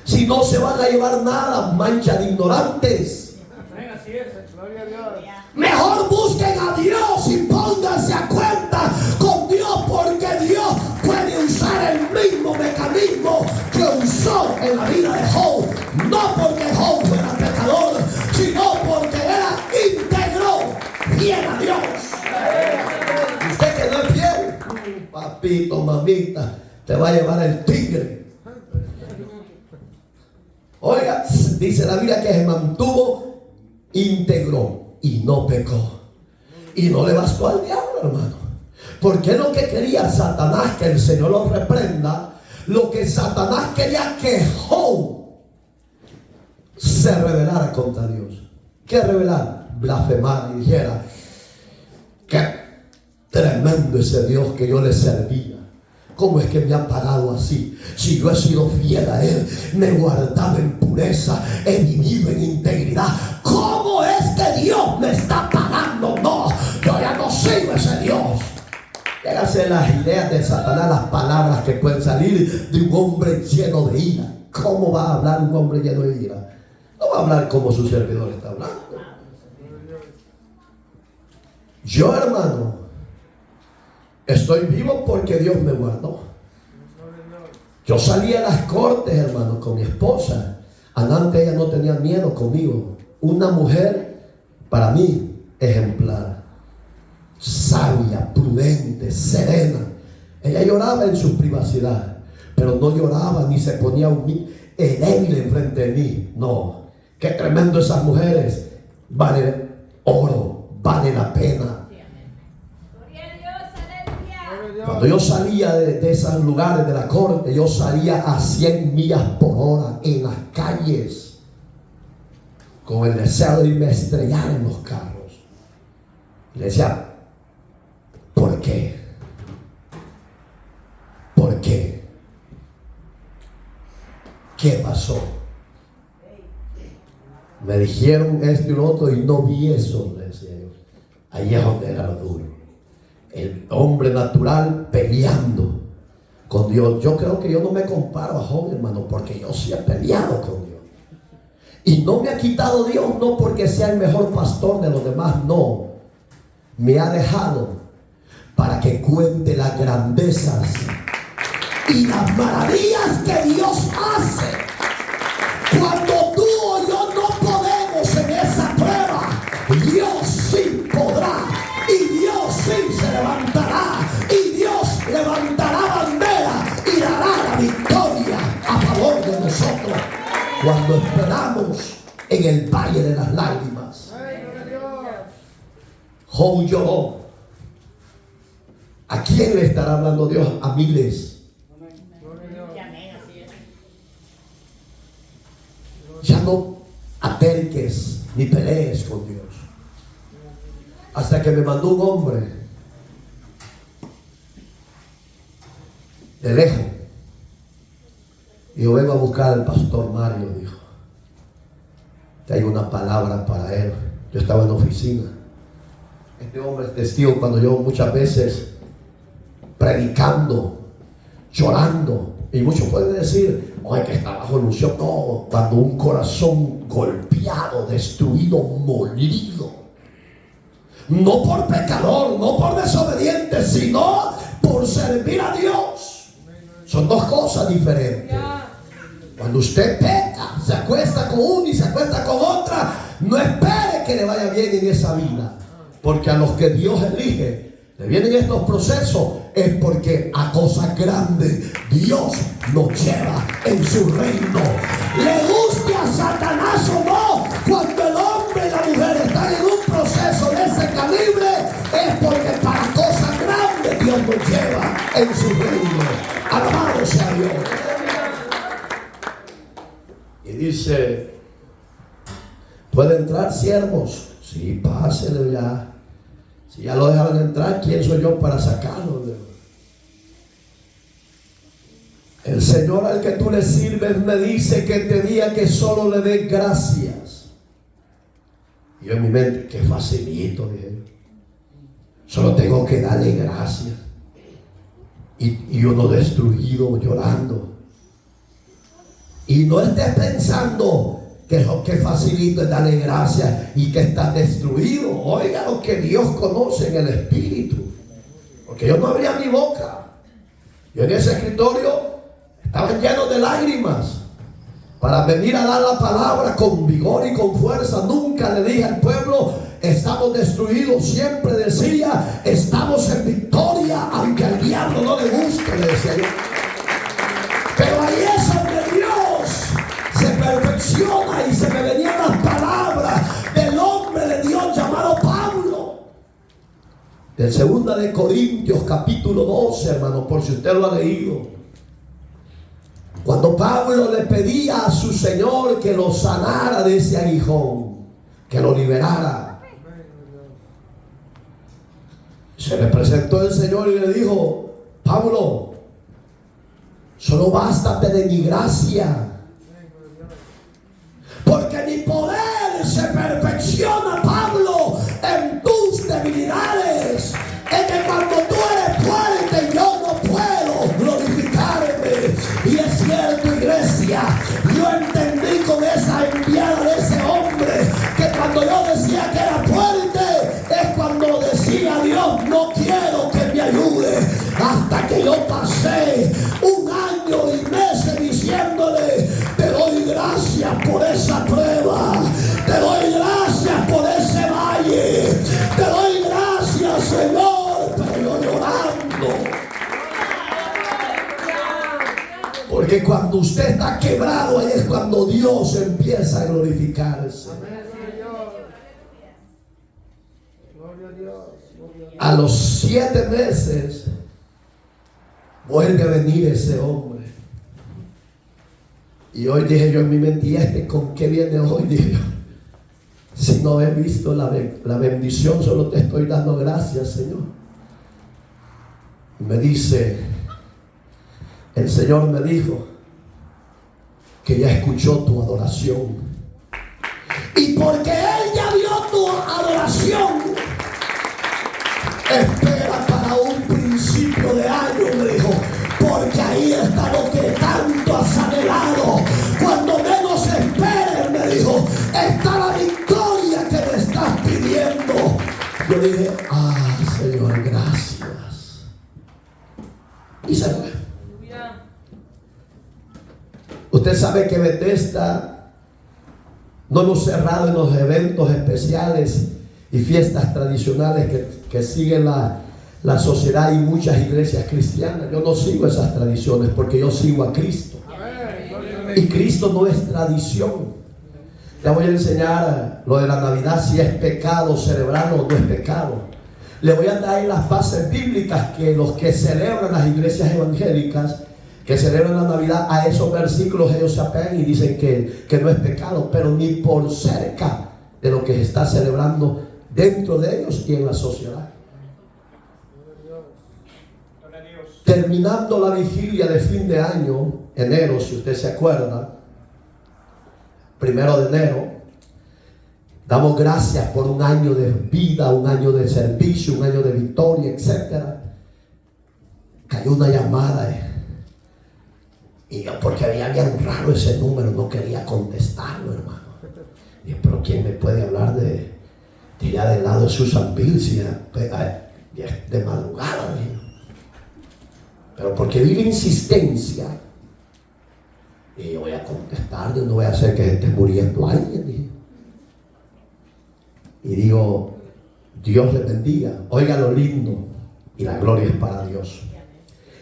Si no se van a llevar nada, mancha de ignorantes. Mejor busquen a Dios y pónganse a cuenta con Dios, porque Dios puede usar el mismo mecanismo que usó en la vida de Job. No porque Job fuera pecador, sino porque era íntegro, fiel a Dios. Usted que no es fiel, papito, mamita, te va a llevar el tigre. Oiga, dice la Biblia que se mantuvo íntegro y no pecó. Y no le bastó al diablo, hermano. Porque lo que quería Satanás, que el Señor lo reprenda, lo que Satanás quería que Job se rebelara contra Dios. ¿Qué revelar? Blasfemar y dijera: qué tremendo ese Dios que yo le servía. ¿Cómo es que me ha pagado así? Si yo he sido fiel a Él, me he guardado en pureza, he vivido en integridad. ¿Cómo es que Dios me está pagando? No, yo ya no sigo a ese Dios. Llegan a ser las ideas de Satanás, las palabras que pueden salir de un hombre lleno de ira. ¿Cómo va a hablar un hombre lleno de ira? No va a hablar como su servidor está hablando. Yo, hermano, estoy vivo porque Dios me guardó. Yo salí a las cortes, hermano, con mi esposa. Antes ella no tenía miedo conmigo. Una mujer, para mí, ejemplar. Sabia, prudente, serena. Ella lloraba en su privacidad, pero no lloraba ni se ponía débil enfrente de mí. No. Qué tremendo esas mujeres. Vale oro, vale la pena. Cuando yo salía de esos lugares de la corte, yo salía a 100 millas por hora en las calles, con el deseo de irme a estrellar en los carros. Y le decía: ¿por qué? ¿Por qué? ¿Qué pasó? Me dijeron esto y lo otro y no vi eso, le decía yo. Ahí es donde era lo duro. El hombre natural peleando con Dios. Yo creo que yo no me comparo a Job, hermano, porque yo sí he peleado con Dios. Y no me ha quitado Dios, no porque sea el mejor pastor de los demás, no. Me ha dejado para que cuente las grandezas y las maravillas que Dios hace. Cuando tú o yo no podemos en esa prueba, Dios sí podrá. Y Dios sí se levantará. Y Dios levantará bandera y dará la victoria a favor de nosotros. Cuando esperamos en el valle de las lágrimas. Job lloró. ¿A quién le estará hablando Dios? A miles. Ya no aterques ni pelees con Dios. Hasta que me mandó un hombre de lejos. Y yo vengo a buscar al pastor Mario, dijo. Que hay una palabra para él. Yo estaba en la oficina. Este hombre es testigo cuando yo muchas veces predicando, llorando. Y muchos pueden decir: oye, que está bajo ilusión. No, cuando un corazón golpeado, destruido, molido. No por pecador, no por desobediente, sino por servir a Dios. Son dos cosas diferentes. Cuando usted peca, se acuesta con una y se acuesta con otra, no espere que le vaya bien en esa vida. Porque a los que Dios elige, le vienen estos procesos, es porque a cosas grandes Dios nos lleva en su reino. Le guste a Satanás o no, cuando el hombre y la mujer están en un proceso de ese calibre, es porque para cosas grandes Dios nos lleva en su reino. Alabado sea Dios. Y dice: ¿puede entrar, siervos? Sí, pásele ya. Si ya lo dejaron entrar, ¿quién soy yo para sacarlo? El Señor al que tú le sirves me dice que te diga que solo le dé gracias. Y yo en mi mente: qué facilito, dije yo. Solo tengo que darle gracias. Y uno destruido, llorando. Y no estés pensando que lo que facilito es darle gracias y que estás destruido. Oiga lo que Dios conoce en el espíritu. Porque yo no abría mi boca. Yo en ese escritorio estaba lleno de lágrimas para venir a dar la palabra con vigor y con fuerza. Nunca le dije al pueblo: estamos destruidos. Siempre decía: estamos en victoria, aunque al diablo no le guste, le decía yo. Pero ahí es donde Dios se perfecciona y se me venían las palabras del hombre de Dios llamado Pablo. Del 2 de Corintios capítulo 12, hermano, por si usted lo ha leído. Pablo le pedía a su Señor que lo sanara de ese aguijón, que lo liberara. Se le presentó el Señor y le dijo: Pablo, solo bástate de mi gracia, porque mi poder se perfecciona, Pablo, en tus debilidades. Es que cuando tú eres fuerte, yo no puedo glorificarme. Y es cierto, iglesia, yo entendí con esa enviada de ese hombre que cuando yo decía que era fuerte, es cuando decía: Dios, no quiero que me ayude. Hasta que yo pasé 1 año y meses diciéndole: te doy gracias por esa prueba, te doy gracias por ese valle, te doy gracias, Señor. Pero yo llorando, porque cuando usted está quebrado, ahí es cuando Dios empieza a glorificarse. A los 7 meses vuelve a venir ese hombre. Y hoy dije yo en mi mente: ¿y este con qué viene hoy? Dije yo, si no he visto la bendición, solo te estoy dando gracias, Señor. Y me dice, el Señor me dijo que ya escuchó tu adoración. Y porque Él ya vio tu adoración, espera para un principio de año, me dijo, porque ahí está lo que tanto has anhelado. Cuando menos esperes, me dijo, está la victoria que me estás pidiendo. Yo dije: Señor, gracias. Y se fue. Usted sabe que Bethesda no hemos cerrado en los eventos especiales y fiestas tradicionales que siguen la sociedad y muchas iglesias cristianas. Yo no sigo esas tradiciones porque yo sigo a Cristo. Y Cristo no es tradición. Le voy a enseñar lo de la Navidad, si es pecado celebrarlo o no es pecado. Le voy a traer las bases bíblicas que los que celebran las iglesias evangélicas, que celebran la Navidad, a esos versículos ellos se apegan y dicen que no es pecado, pero ni por cerca de lo que se está celebrando dentro de ellos y en la sociedad. Terminando la vigilia de fin de año, enero, si usted se acuerda, 1 de enero, damos gracias por 1 año de vida, 1 año de servicio, 1 año de victoria, etc. Cayó una llamada y yo, porque había un raro ese número, no quería contestarlo, hermano. Y pero ¿quién me puede hablar de allá del lado de Susan Bills de madrugada? Pero porque vi la insistencia, y yo voy a contestar, yo no voy a hacer que esté muriendo alguien. Dije. Y digo: Dios le bendiga. Oiga lo lindo, y la gloria es para Dios.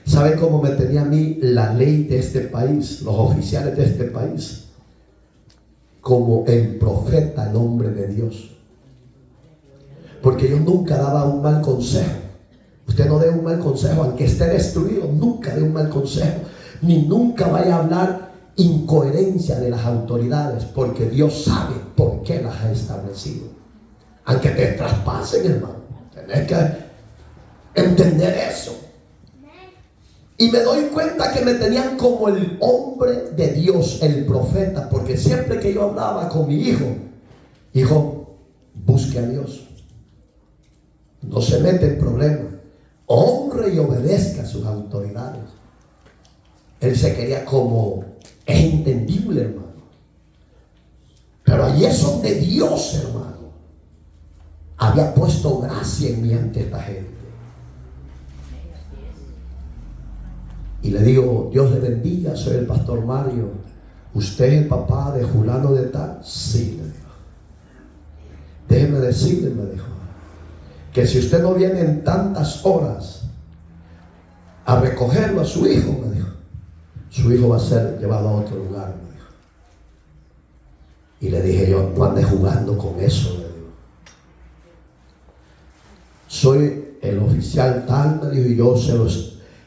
¿Sabe cómo me tenía a mí la ley de este país, los oficiales de este país? Como el profeta, el hombre de Dios. Porque yo nunca daba un mal consejo. Usted no dé un mal consejo, aunque esté destruido, nunca dé un mal consejo, ni nunca vaya a hablar incoherencia de las autoridades, porque Dios sabe por qué las ha establecido. Aunque te traspasen, hermano, tenés que entender eso. Y me doy cuenta que me tenían como el hombre de Dios, el profeta, porque siempre que yo hablaba con mi hijo, busque a Dios, no se mete en problemas, honre y obedezca a sus autoridades. Él se quería como, es entendible, hermano, pero allí es donde Dios, hermano, había puesto gracia en mí ante esta gente. Y le digo: Dios le bendiga, soy el pastor Mario. ¿Usted es el papá de Julano de tal? Sí, le digo. Déjeme decirle, me dijo, que si usted no viene en tantas horas a recogerlo a su hijo, me dijo, su hijo va a ser llevado a otro lugar, me dijo. Y le dije yo: no ande jugando con eso, le digo. Soy el oficial tal, me dijo, y yo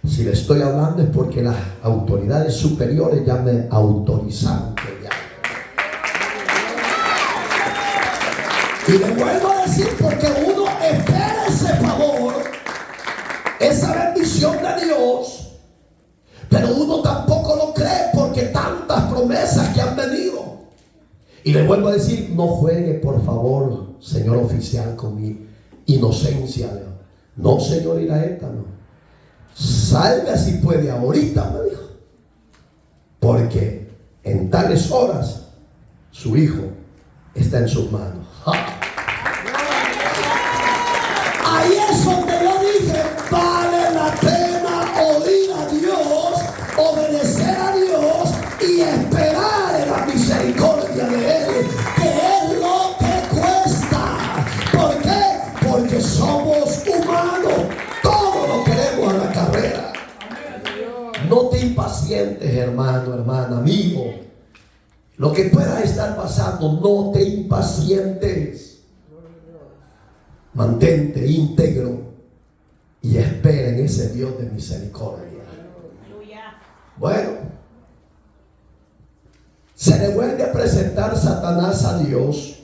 Si le estoy hablando es porque las autoridades superiores ya me autorizaron que le hable. Y le vuelvo a decir, porque uno espera ese favor, esa bendición de Dios, pero uno tampoco lo cree porque tantas promesas que han venido. Y le vuelvo a decir, no juegue por favor, señor oficial, con mi inocencia. No, señor Iraeta, no. Salga si puede ahorita, me dijo, porque en tales horas su hijo está en sus manos. Ahí es donde yo dije, vale la pena oír a Dios, obedecer a Dios y esperar en la misericordia de Él, que es lo que cuesta. ¿Por qué? Porque somos humanos. Todo lo queremos a la carrera. No te impacientes, hermano, hermana, amigo. Lo que pueda estar pasando, no te impacientes. Mantente íntegro y espera en ese Dios de misericordia. Bueno, se le vuelve a presentar Satanás a Dios.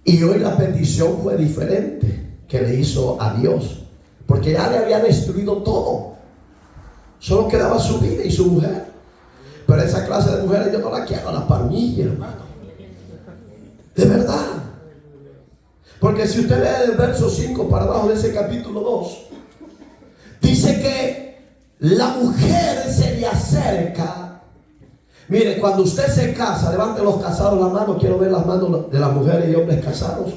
Y hoy la petición fue diferente que le hizo a Dios, porque ya le había destruido todo. Solo quedaba su vida y su mujer. Pero esa clase de mujeres yo no la quiero, la para mí, hermano. De verdad. Porque si usted lee el verso 5 para abajo de ese capítulo 2, dice que la mujer se le acerca. Mire, cuando usted se casa, levante los casados la mano. Quiero ver las manos de las mujeres y hombres casados.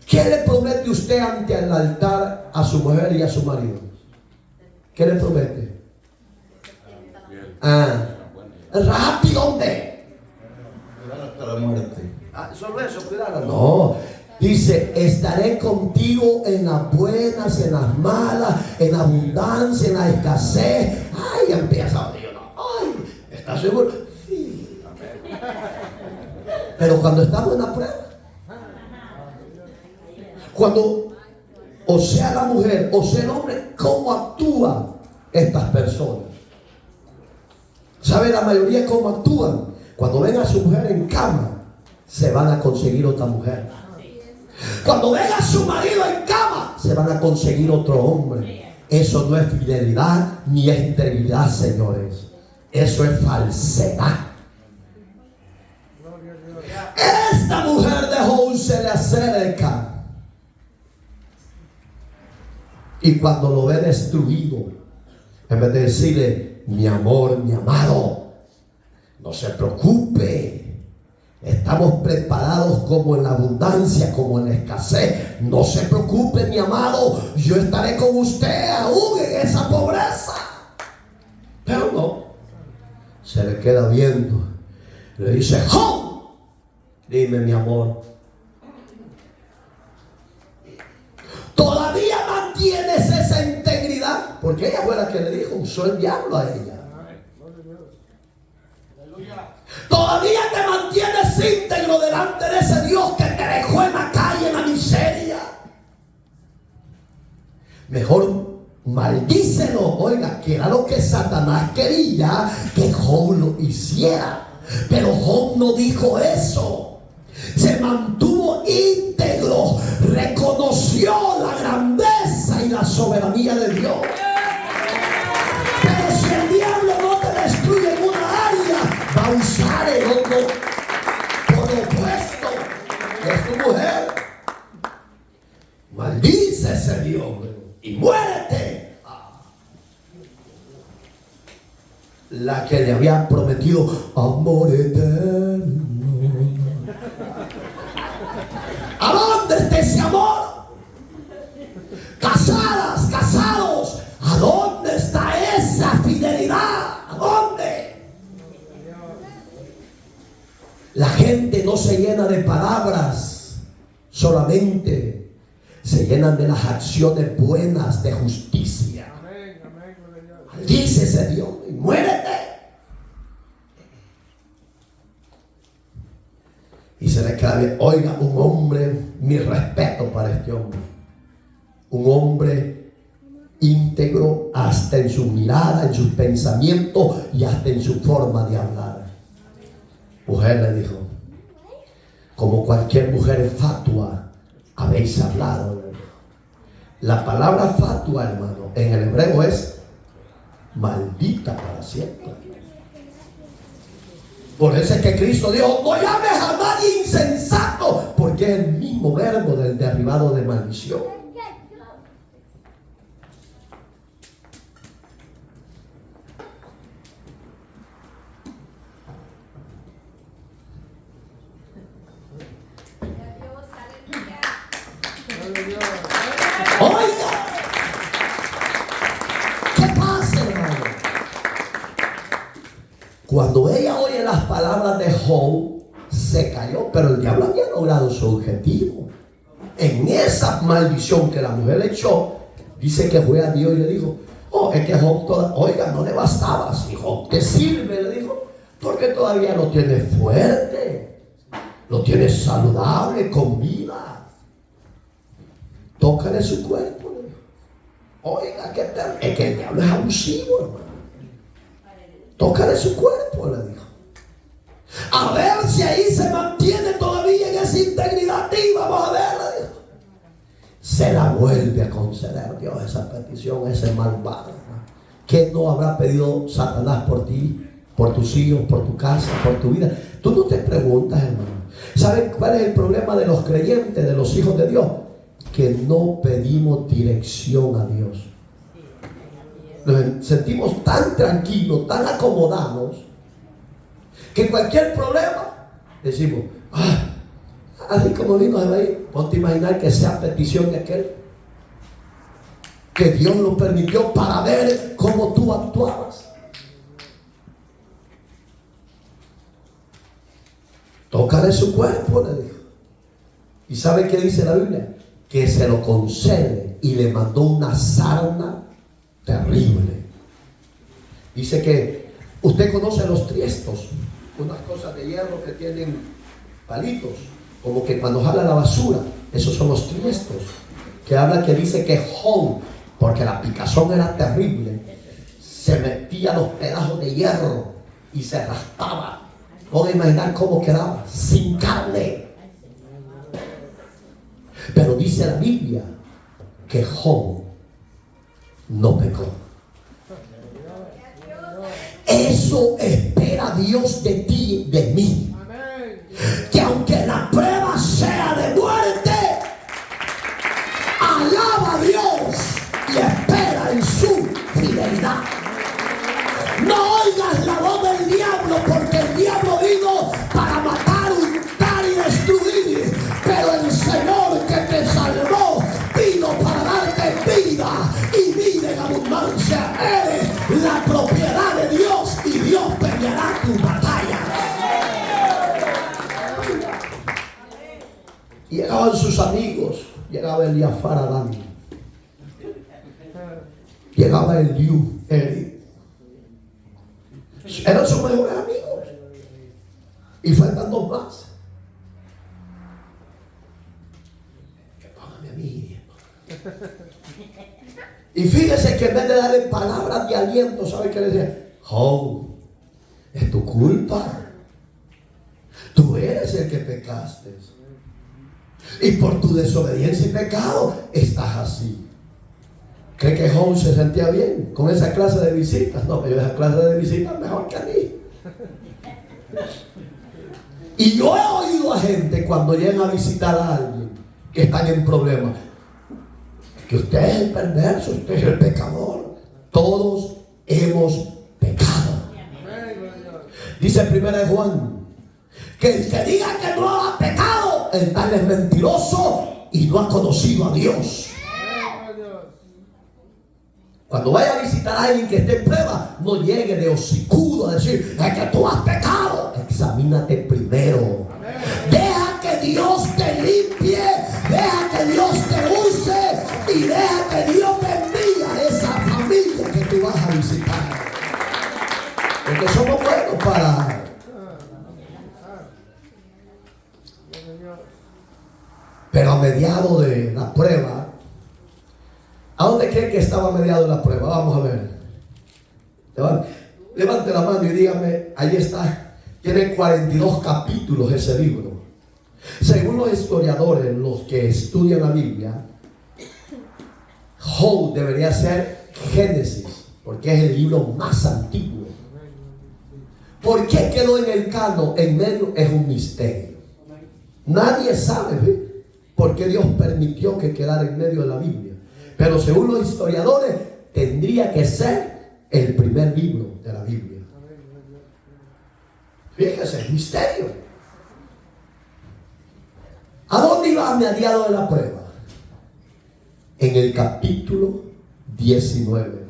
¿Qué le promete usted ante el altar a su mujer y a su marido? ¿Qué le promete? Rápido, hombre. Hasta la muerte. Solo eso, cuidado. No, dice, estaré contigo en las buenas, en las malas, en la abundancia, en la escasez. Ay, empieza, yo no. Ay, ¿estás seguro? Sí. Pero cuando estamos en la prueba, cuando o sea la mujer o sea el hombre, ¿cómo actúan estas personas? ¿Sabe la mayoría cómo actúan? Cuando ven a su mujer en cama, se van a conseguir otra mujer. Cuando ven a su marido en cama, se van a conseguir otro hombre. Eso no es fidelidad ni es integridad, señores. Eso es falsedad. Esta mujer de Job se le acerca. Y cuando lo ve destruido, en vez de decirle, mi amor, mi amado, no se preocupe. Estamos preparados como en la abundancia, como en la escasez. No se preocupe, mi amado. Yo estaré con usted aún en esa pobreza. Pero no. Se le queda viendo. Le dice, Job, dime, mi amor, ¿todavía mantienes esa integridad? Porque ella fue la que le dijo, usó el diablo a ella. ¿Todavía te mantienes íntegro delante de ese Dios que te dejó en la calle, en la miseria? Mejor maldícelo. Oiga, que era lo que Satanás quería que Job lo hiciera. Pero Job no dijo eso. Se mantuvo íntegro. Reconoció la grandeza y la soberanía de Dios. Pero si el diablo no te destruye en una área, va a usar el otro por opuesto, que es tu mujer. Maldice ese Dios y muérete. La que le había prometido amor eterno. ¿A dónde está ese amor? Casadas, casados, ¿a dónde está esa fidelidad? ¿A dónde? La gente no se llena de palabras solamente, se llenan de las acciones buenas de justicia. Dice ese Dios y muérete. Y se le queda bien. Oiga, un hombre, mi respeto para este hombre. Un hombre íntegro hasta en su mirada, en sus pensamientos y hasta en su forma de hablar. Mujer, le dijo, como cualquier mujer fatua, habéis hablado. Le dijo. La palabra fatua, hermano, en el hebreo es maldita para siempre. Por eso es que Cristo dijo, no llames a nadie insensato, porque es el mismo verbo del derivado de maldición. Oiga, ¿qué pasa, hermano? Cuando ella oye las palabras de Job, se cayó, pero el diablo había logrado su objetivo. En esa maldición que la mujer le echó, dice que fue a Dios y le dijo, oh, es que Job, oiga, no le bastaba. Si Job te sirve, le dijo, porque todavía lo tiene fuerte, lo tiene saludable, con vida. Tócale su cuerpo, le dijo. Oiga, es que el diablo es abusivo, hermano. Tócale su cuerpo, le dijo. A ver si ahí se mantiene todavía en esa integridad. Y vamos a ver, le dijo. Se la vuelve a conceder Dios esa petición, ese malvado. ¿Qué no habrá pedido Satanás por ti, por tus hijos, por tu casa, por tu vida? Tú no te preguntas, hermano. ¿Saben cuál es el problema de los creyentes, de los hijos de Dios? Que no pedimos dirección a Dios. Nos sentimos tan tranquilos, tan acomodados, que cualquier problema decimos, así como vino de ahí, ponte a imaginar que sea petición de aquel, que Dios lo permitió para ver cómo tú actuabas. Tócale su cuerpo, le dijo. ¿Y sabe qué dice la Biblia? Que se lo concede y le mandó una sarna terrible. Dice que usted conoce los triestos, unas cosas de hierro que tienen palitos, como que cuando jala la basura, esos son los triestos, que habla, que dice que Job, porque la picazón era terrible, se metía los pedazos de hierro y se raspaba. Puedo imaginar cómo quedaba, sin carne. Pero dice la Biblia que Job no pecó. Eso espera Dios de ti y de mí. Que aunque la prueba sea de muerte, alaba a Dios y espera en su fidelidad. No oigas la voz del diablo, porque el diablo vino para matar, hurtar y destruir. Pero el Señor que te salvó vino para darte vida y vida en abundancia. Eres la propiedad de Dios y Dios peleará tu batalla. Llegaban sus amigos, llegaba Eliafar Adán, llegaba Eliú, eran sus mejores amigos, y faltan dos más. Que págame a mí. Y fíjese que en vez de darle palabras de aliento, ¿sabe qué le decía? Job, es tu culpa. Tú eres el que pecaste. Y por tu desobediencia y pecado estás así. ¿Cree que Job se sentía bien con esa clase de visitas? No, pero esa clase de visitas es mejor que a mí. Y yo he oído a gente cuando llegan a visitar a alguien que están en problemas, que usted es el perverso, usted es el pecador. Todos hemos pecado. Dice 1 Juan que el que diga que no ha pecado, el tal es mentiroso y no ha conocido a Dios. Cuando vaya a visitar a alguien que esté en prueba, no llegue de hocicudo a decir, es que tú has pecado. Examínate primero. Deja que Dios te limpie, deja que Dios te use y deja que Dios bendiga a esa familia que tú vas a visitar. Porque somos buenos para mediado de la prueba. ¿A dónde creen que estaba mediado la prueba? Vamos a ver. Levante la mano y dígame, ahí está. Tiene 42 capítulos ese libro. Según los historiadores, los que estudian la Biblia, Job debería ser Génesis, porque es el libro más antiguo. ¿Por qué quedó en el canon? En medio es un misterio. Nadie sabe, ¿ve?, por qué Dios permitió que quedara en medio de la Biblia. Pero según los historiadores, tendría que ser el primer libro de la Biblia. Fíjese, el misterio. ¿A dónde iba mediado de la prueba? En el capítulo 19.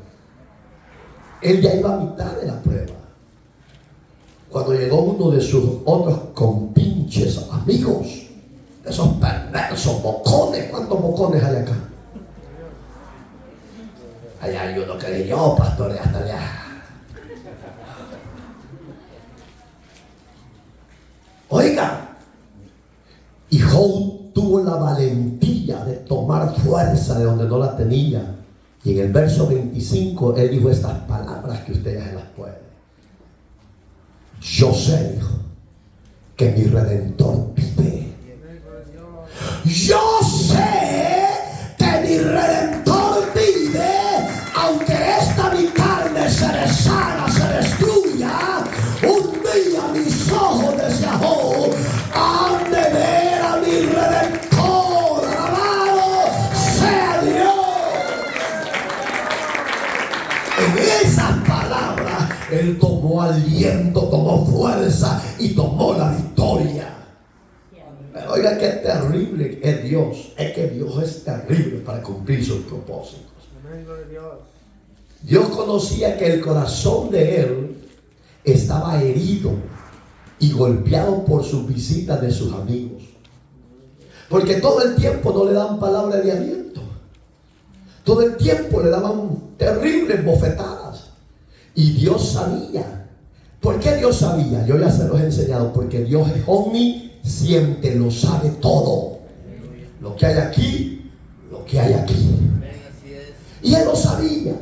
Él ya iba a mitad de la prueba, cuando llegó uno de sus otros compinches amigos, esos perversos bocones. ¿Cuántos bocones hay acá? Allá hay uno que yo, pastor, hasta allá. Oiga, y Job tuvo la valentía de tomar fuerza de donde no la tenía. Y en el verso 25 él dijo estas palabras que usted ya se las puede. Yo sé, dijo, que mi Redentor vive. Yo sé que mi Redentor vive, aunque esta mi carne se deshaga, se destruya. Un día mis ojos, decía Job, han de ver a mi Redentor. Alabado sea Dios. En esas palabras él tomó aliento, tomó fuerza y tomó la victoria. Pero oiga, qué terrible es Dios. Es que Dios es terrible para cumplir sus propósitos. Dios conocía que el corazón de él estaba herido y golpeado por sus visitas de sus amigos, porque todo el tiempo no le dan palabra de aliento. Todo el tiempo le daban terribles bofetadas. Y Dios sabía. ¿Por qué Dios sabía? Yo ya se los he enseñado. Porque Dios es omnisciente, lo sabe todo. Lo que hay aquí, lo que hay aquí. Y él lo sabía,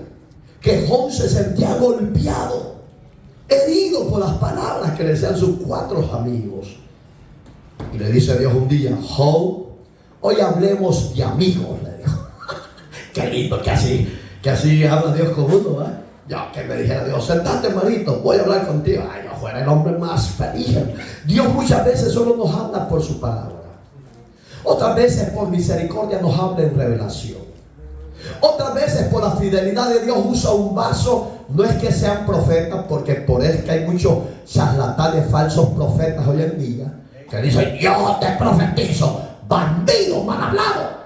que Job se sentía golpeado, herido por las palabras que le decían sus 4 amigos. Y le dice a Dios un día: Job, hoy hablemos de amigos, le dijo. Qué lindo que así habla Dios con uno, ¿eh? Ya que me dijera Dios: sentate, hermanito, voy a hablar contigo. Ay, yo fuera el hombre más feliz. Dios muchas veces solo nos habla por su palabra. Otras veces por misericordia nos habla en revelación. Otras veces por la fidelidad de Dios usa un vaso. No es que sean profetas, porque por eso que hay muchos charlatanes, falsos profetas hoy en día, que dicen: yo te profetizo. Bandido, mal hablado.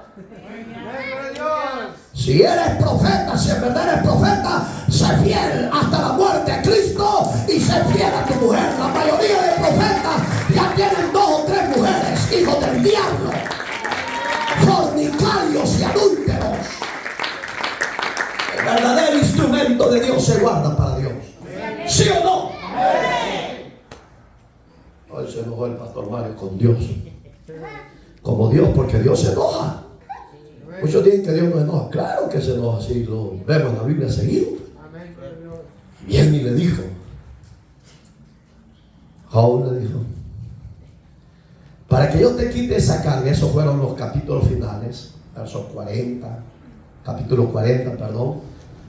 Si eres profeta, si en verdad eres profeta, sé fiel hasta la muerte a Cristo y sé fiel a tu mujer. La mayoría de profetas ya tienen 2 o 3 mujeres, hijos del diablo, fornicarios y adúlteros. El verdadero instrumento de Dios se guarda para Dios. ¿Sí o no? Hoy se enojó el pastor Mario con Dios. Como Dios, porque Dios se enoja. Muchos dicen que Dios no enoja. Claro que se enoja, así lo vemos en la Biblia seguido. Bien, y le dijo, Job le dijo: para que yo te quite esa carga. Esos fueron los capítulos finales, versos 40, capítulo 40, perdón,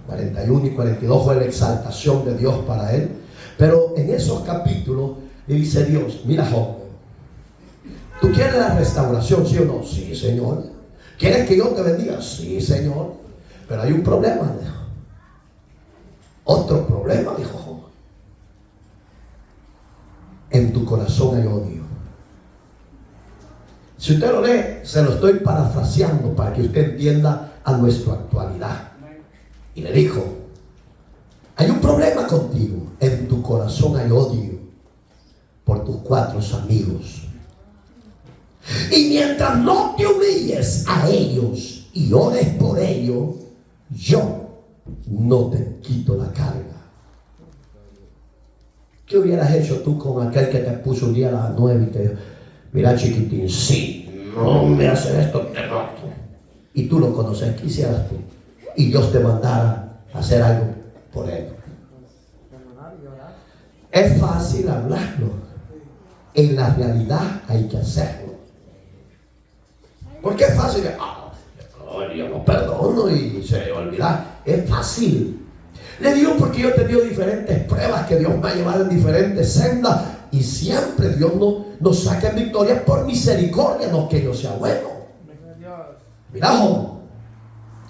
41 y 42 fue la exaltación de Dios para él. Pero en esos capítulos le dice Dios: mira, Job, ¿tú quieres la restauración, sí o no? Sí, Señor. ¿Quieres que yo te bendiga? Sí, Señor. Pero hay un problema, dijo. Otro problema, dijo Job. En tu corazón hay odio. Si usted lo lee, se lo estoy parafraseando para que usted entienda a nuestra actualidad. Y le dijo: hay un problema contigo. En tu corazón hay odio por tus 4 amigos. Y mientras no te humilles a ellos y ores por ellos, yo no te quito la carga. ¿Qué hubieras hecho tú con aquel que te puso un día a las 9 y te dijo: mira, chiquitín, sí, no me haces esto, te mato. Y tú lo conoces, ¿qué hicieras tú? Y Dios te mandara a hacer algo por él. Es fácil hablarlo. En la realidad hay que hacerlo. Porque es fácil, yo no perdono y se olvida. Es fácil. Le digo porque yo he tenido diferentes pruebas que Dios me ha llevado en diferentes sendas. Y siempre Dios nos saca en victoria por misericordia, no que yo sea bueno. Mira, Job,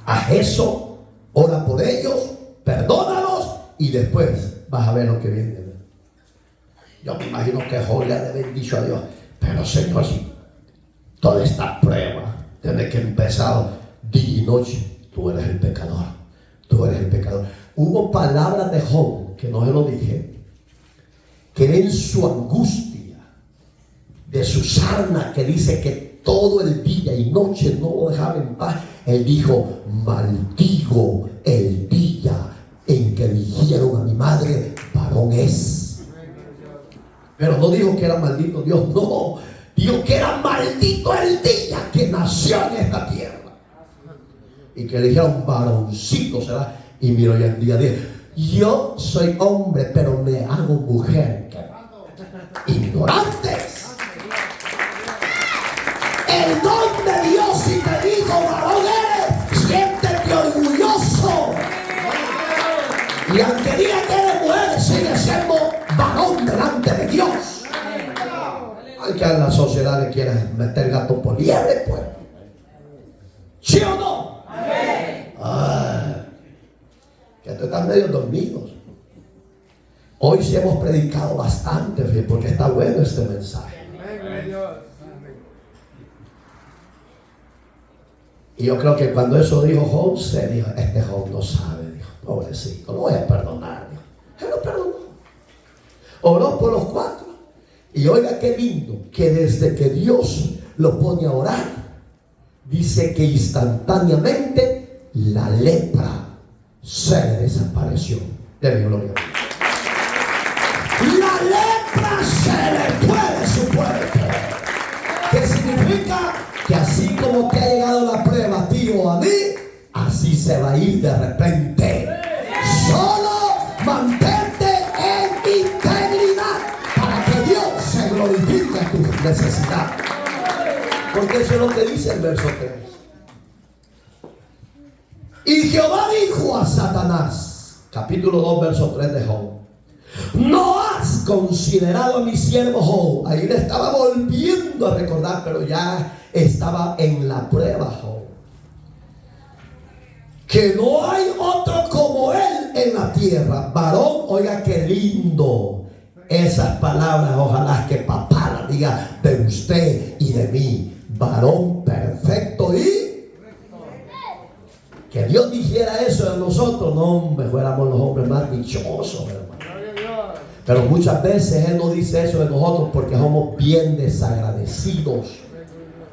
haz eso, ora por ellos, perdónalos y después vas a ver lo que viene. Yo me imagino que Job le ha de haber dicho a Dios, pero Señor, si toda esta prueba desde que he empezado día y noche, tú eres el pecador, tú eres el pecador. Hubo palabras de Job que no se lo dije, que en su angustia de su sarna, que dice que todo el día y noche no lo dejaba en paz, él dijo, maldigo el día en que dijeron a mi madre, varón es. Pero no dijo que era maldito Dios, no, dijo que era maldito el día que nació en esta tierra. Y que le dijeron, varoncito será. Y mira, hoy en día dice, yo soy hombre, pero me hago mujer. Ignorantes. El don de Dios, si te digo varón eres, siéntete orgulloso. Y aunque diga que eres mujer, sigue siendo varón delante de Dios. Hay que en la sociedad le quieran meter gato por liebre, pues. ¿Sí o no? Ay, que tú estás medio dormidos. Hoy sí hemos predicado bastante, porque está bueno este mensaje. Y yo creo que cuando eso dijo Job, se dijo, este Job no sabe, dijo, pobrecito, lo voy a perdonar, dijo. Él lo perdonó. Oró por los 4. Y oiga qué lindo, que desde que Dios lo pone a orar, dice que instantáneamente la lepra se le desapareció. Dele gloria a Dios. La lepra se le fue de su cuerpo. ¿Qué significa? Que así como te ha llegado la prueba a ti o a mí, así se va a ir de repente. Solo mantente en integridad para que Dios se glorifique en tu necesidad. Porque eso es lo que dice el verso 3. Y Jehová dijo a Satanás, capítulo 2, verso 3 de Job, no has considerado a mi siervo Job. Ahí le estaba volviendo a recordar, pero ya estaba en la prueba Job, que no hay otro como él en la tierra, varón. Oiga qué lindo esas palabras, ojalá que papá las diga de usted y de mí, varón perfecto y que Dios dijera eso de nosotros. No, hombre, fuéramos los hombres más dichosos, hermano. Pero muchas veces Él no dice eso de nosotros porque somos bien desagradecidos,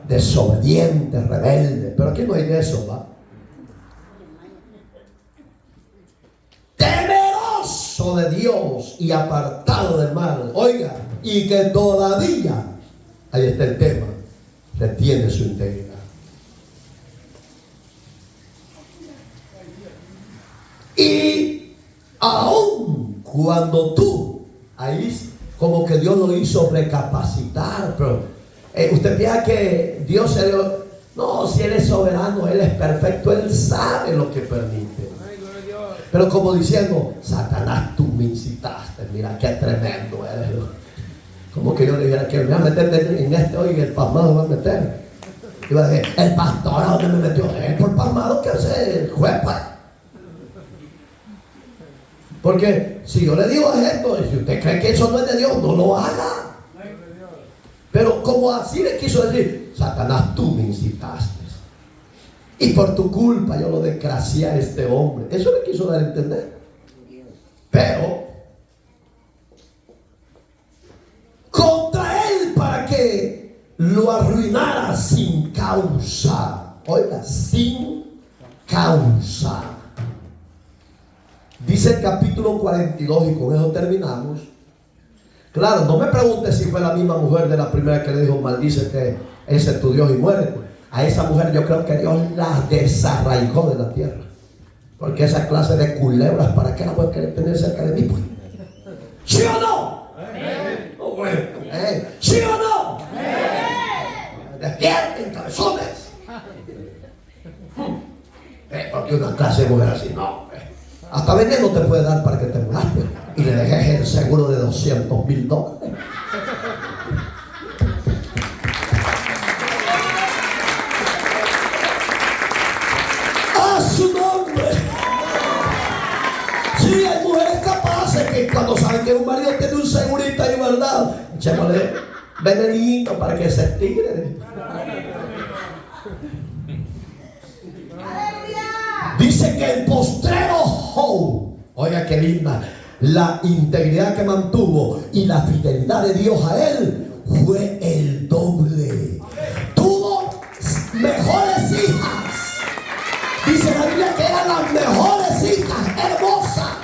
desobedientes, rebeldes. Pero aquí no hay de eso, ¿va? Temeroso de Dios y apartado del mal. Oiga, y que todavía, ahí está el tema, retiene su integridad. Y aún cuando tú, ahí como que Dios lo hizo recapacitar, pero usted piensa que Dios se dio, no, si Él es soberano, Él es perfecto, Él sabe lo que permite. Pero como diciendo, Satanás, tú me incitaste, mira qué tremendo eres. Como que yo le dijera que me voy a meter en este hoy y el pasmado va a meter. Iba a decir, el pastor, ¿a dónde me metió? Él por pasmado, ¿qué hace el juez? Porque si yo le digo esto, y si usted cree que eso no es de Dios, no lo haga. Pero como así le quiso decir, Satanás, tú me incitaste. Y por tu culpa yo lo desgracié a este hombre. Eso le quiso dar a entender. Pero contra él para que lo arruinara sin causa. Oiga, sin causa. Dice el capítulo 42, y con eso terminamos. Claro, no me pregunte si fue la misma mujer de la primera que le dijo, maldícete ese es tu Dios y muere. A esa mujer yo creo que Dios la desarraigó de la tierra. Porque esa clase de culebras, ¿para qué la voy a querer tener cerca de mí? Pues? ¿Sí o no? Oh, bueno. ¿Sí o no? Despierten, cabezones. Porque una clase de mujer así, no. Hasta veneno te puede dar para que te mueras, pues. Y le dejes el seguro de $200,000. ¡A su nombre! Sí, hay mujeres capaces que cuando saben que un marido tiene un segurito ahí guardado, echémosle venenito para que se estire. Dice que el postrero Job, oiga qué linda, la integridad que mantuvo y la fidelidad de Dios a él fue el doble. Tuvo mejores hijas. Dice la Biblia que eran las mejores hijas, hermosas.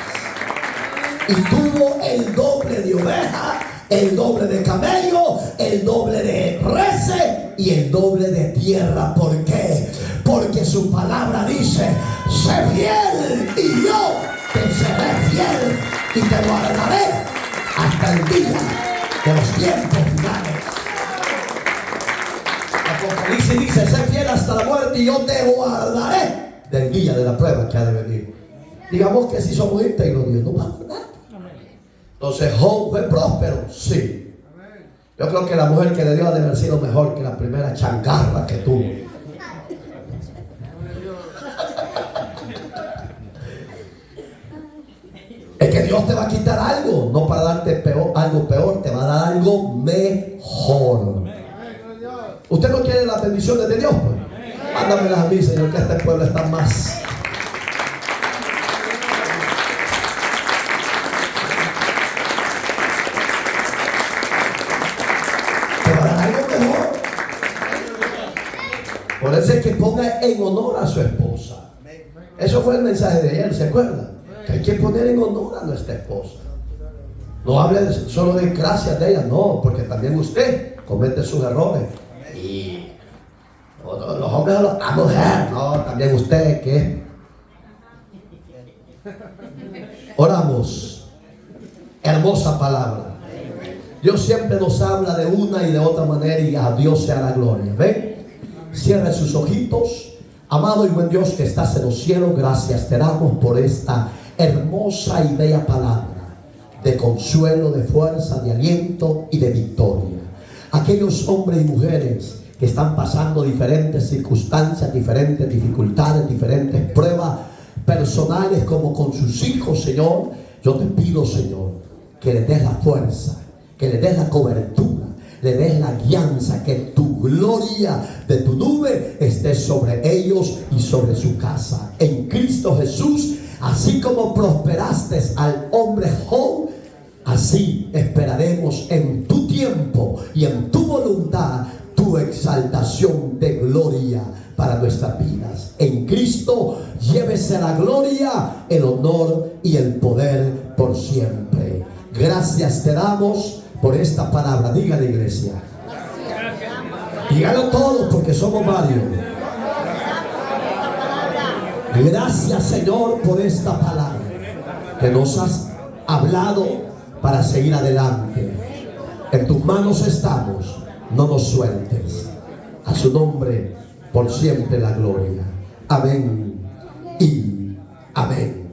Y tuvo el doble de oveja, el doble de camello, el doble de reses y el doble de tierra. ¿Por qué? Porque su palabra dice: sé fiel y yo te seré fiel y te guardaré hasta el día de los tiempos finales. Apocalipsis dice: sé fiel hasta la muerte y yo te guardaré del día de la prueba que ha de venir. Digamos que si somos íntegros, Dios nos va a guardar. Entonces, Job fue próspero, sí. Yo creo que la mujer que le dio ha de haber sido mejor que la primera changarra que tuvo. Es que Dios te va a quitar algo, no para darte algo peor, te va a dar algo mejor. ¿Usted no quiere las bendiciones de Dios? Pues mándamelas a mí, Señor, que este pueblo está más. Te va a dar algo mejor. Por eso es que ponga en honor a su esposa. Eso fue el mensaje de ayer, ¿se acuerdan? Que hay que poner en honor a nuestra esposa. No hable solo de gracias de ella, no, porque también usted comete sus errores. Y los hombres, la mujer, no, también usted, ¿qué? Oramos. Hermosa palabra. Dios siempre nos habla de una y de otra manera, y a Dios sea la gloria. ¿Ven? Cierre sus ojitos. Amado y buen Dios que estás en los cielos, gracias te damos por esta hermosa y bella palabra de consuelo, de fuerza, de aliento y de victoria. Aquellos hombres y mujeres que están pasando diferentes circunstancias, diferentes dificultades, diferentes pruebas personales como con sus hijos, Señor, yo te pido, Señor, que les des la fuerza, que les des la cobertura, le des la guianza, que tu gloria de tu nube esté sobre ellos y sobre su casa. En Cristo Jesús, así como prosperaste al hombre Job, así esperaremos en tu tiempo y en tu voluntad tu exaltación de gloria para nuestras vidas. En Cristo llévese la gloria, el honor y el poder por siempre. Gracias te damos por esta palabra. Diga la iglesia. Dígalo todos porque somos varios. Gracias, Señor, por esta palabra que nos has hablado para seguir adelante. En tus manos estamos, no nos sueltes. A su nombre por siempre la gloria. Amén y amén.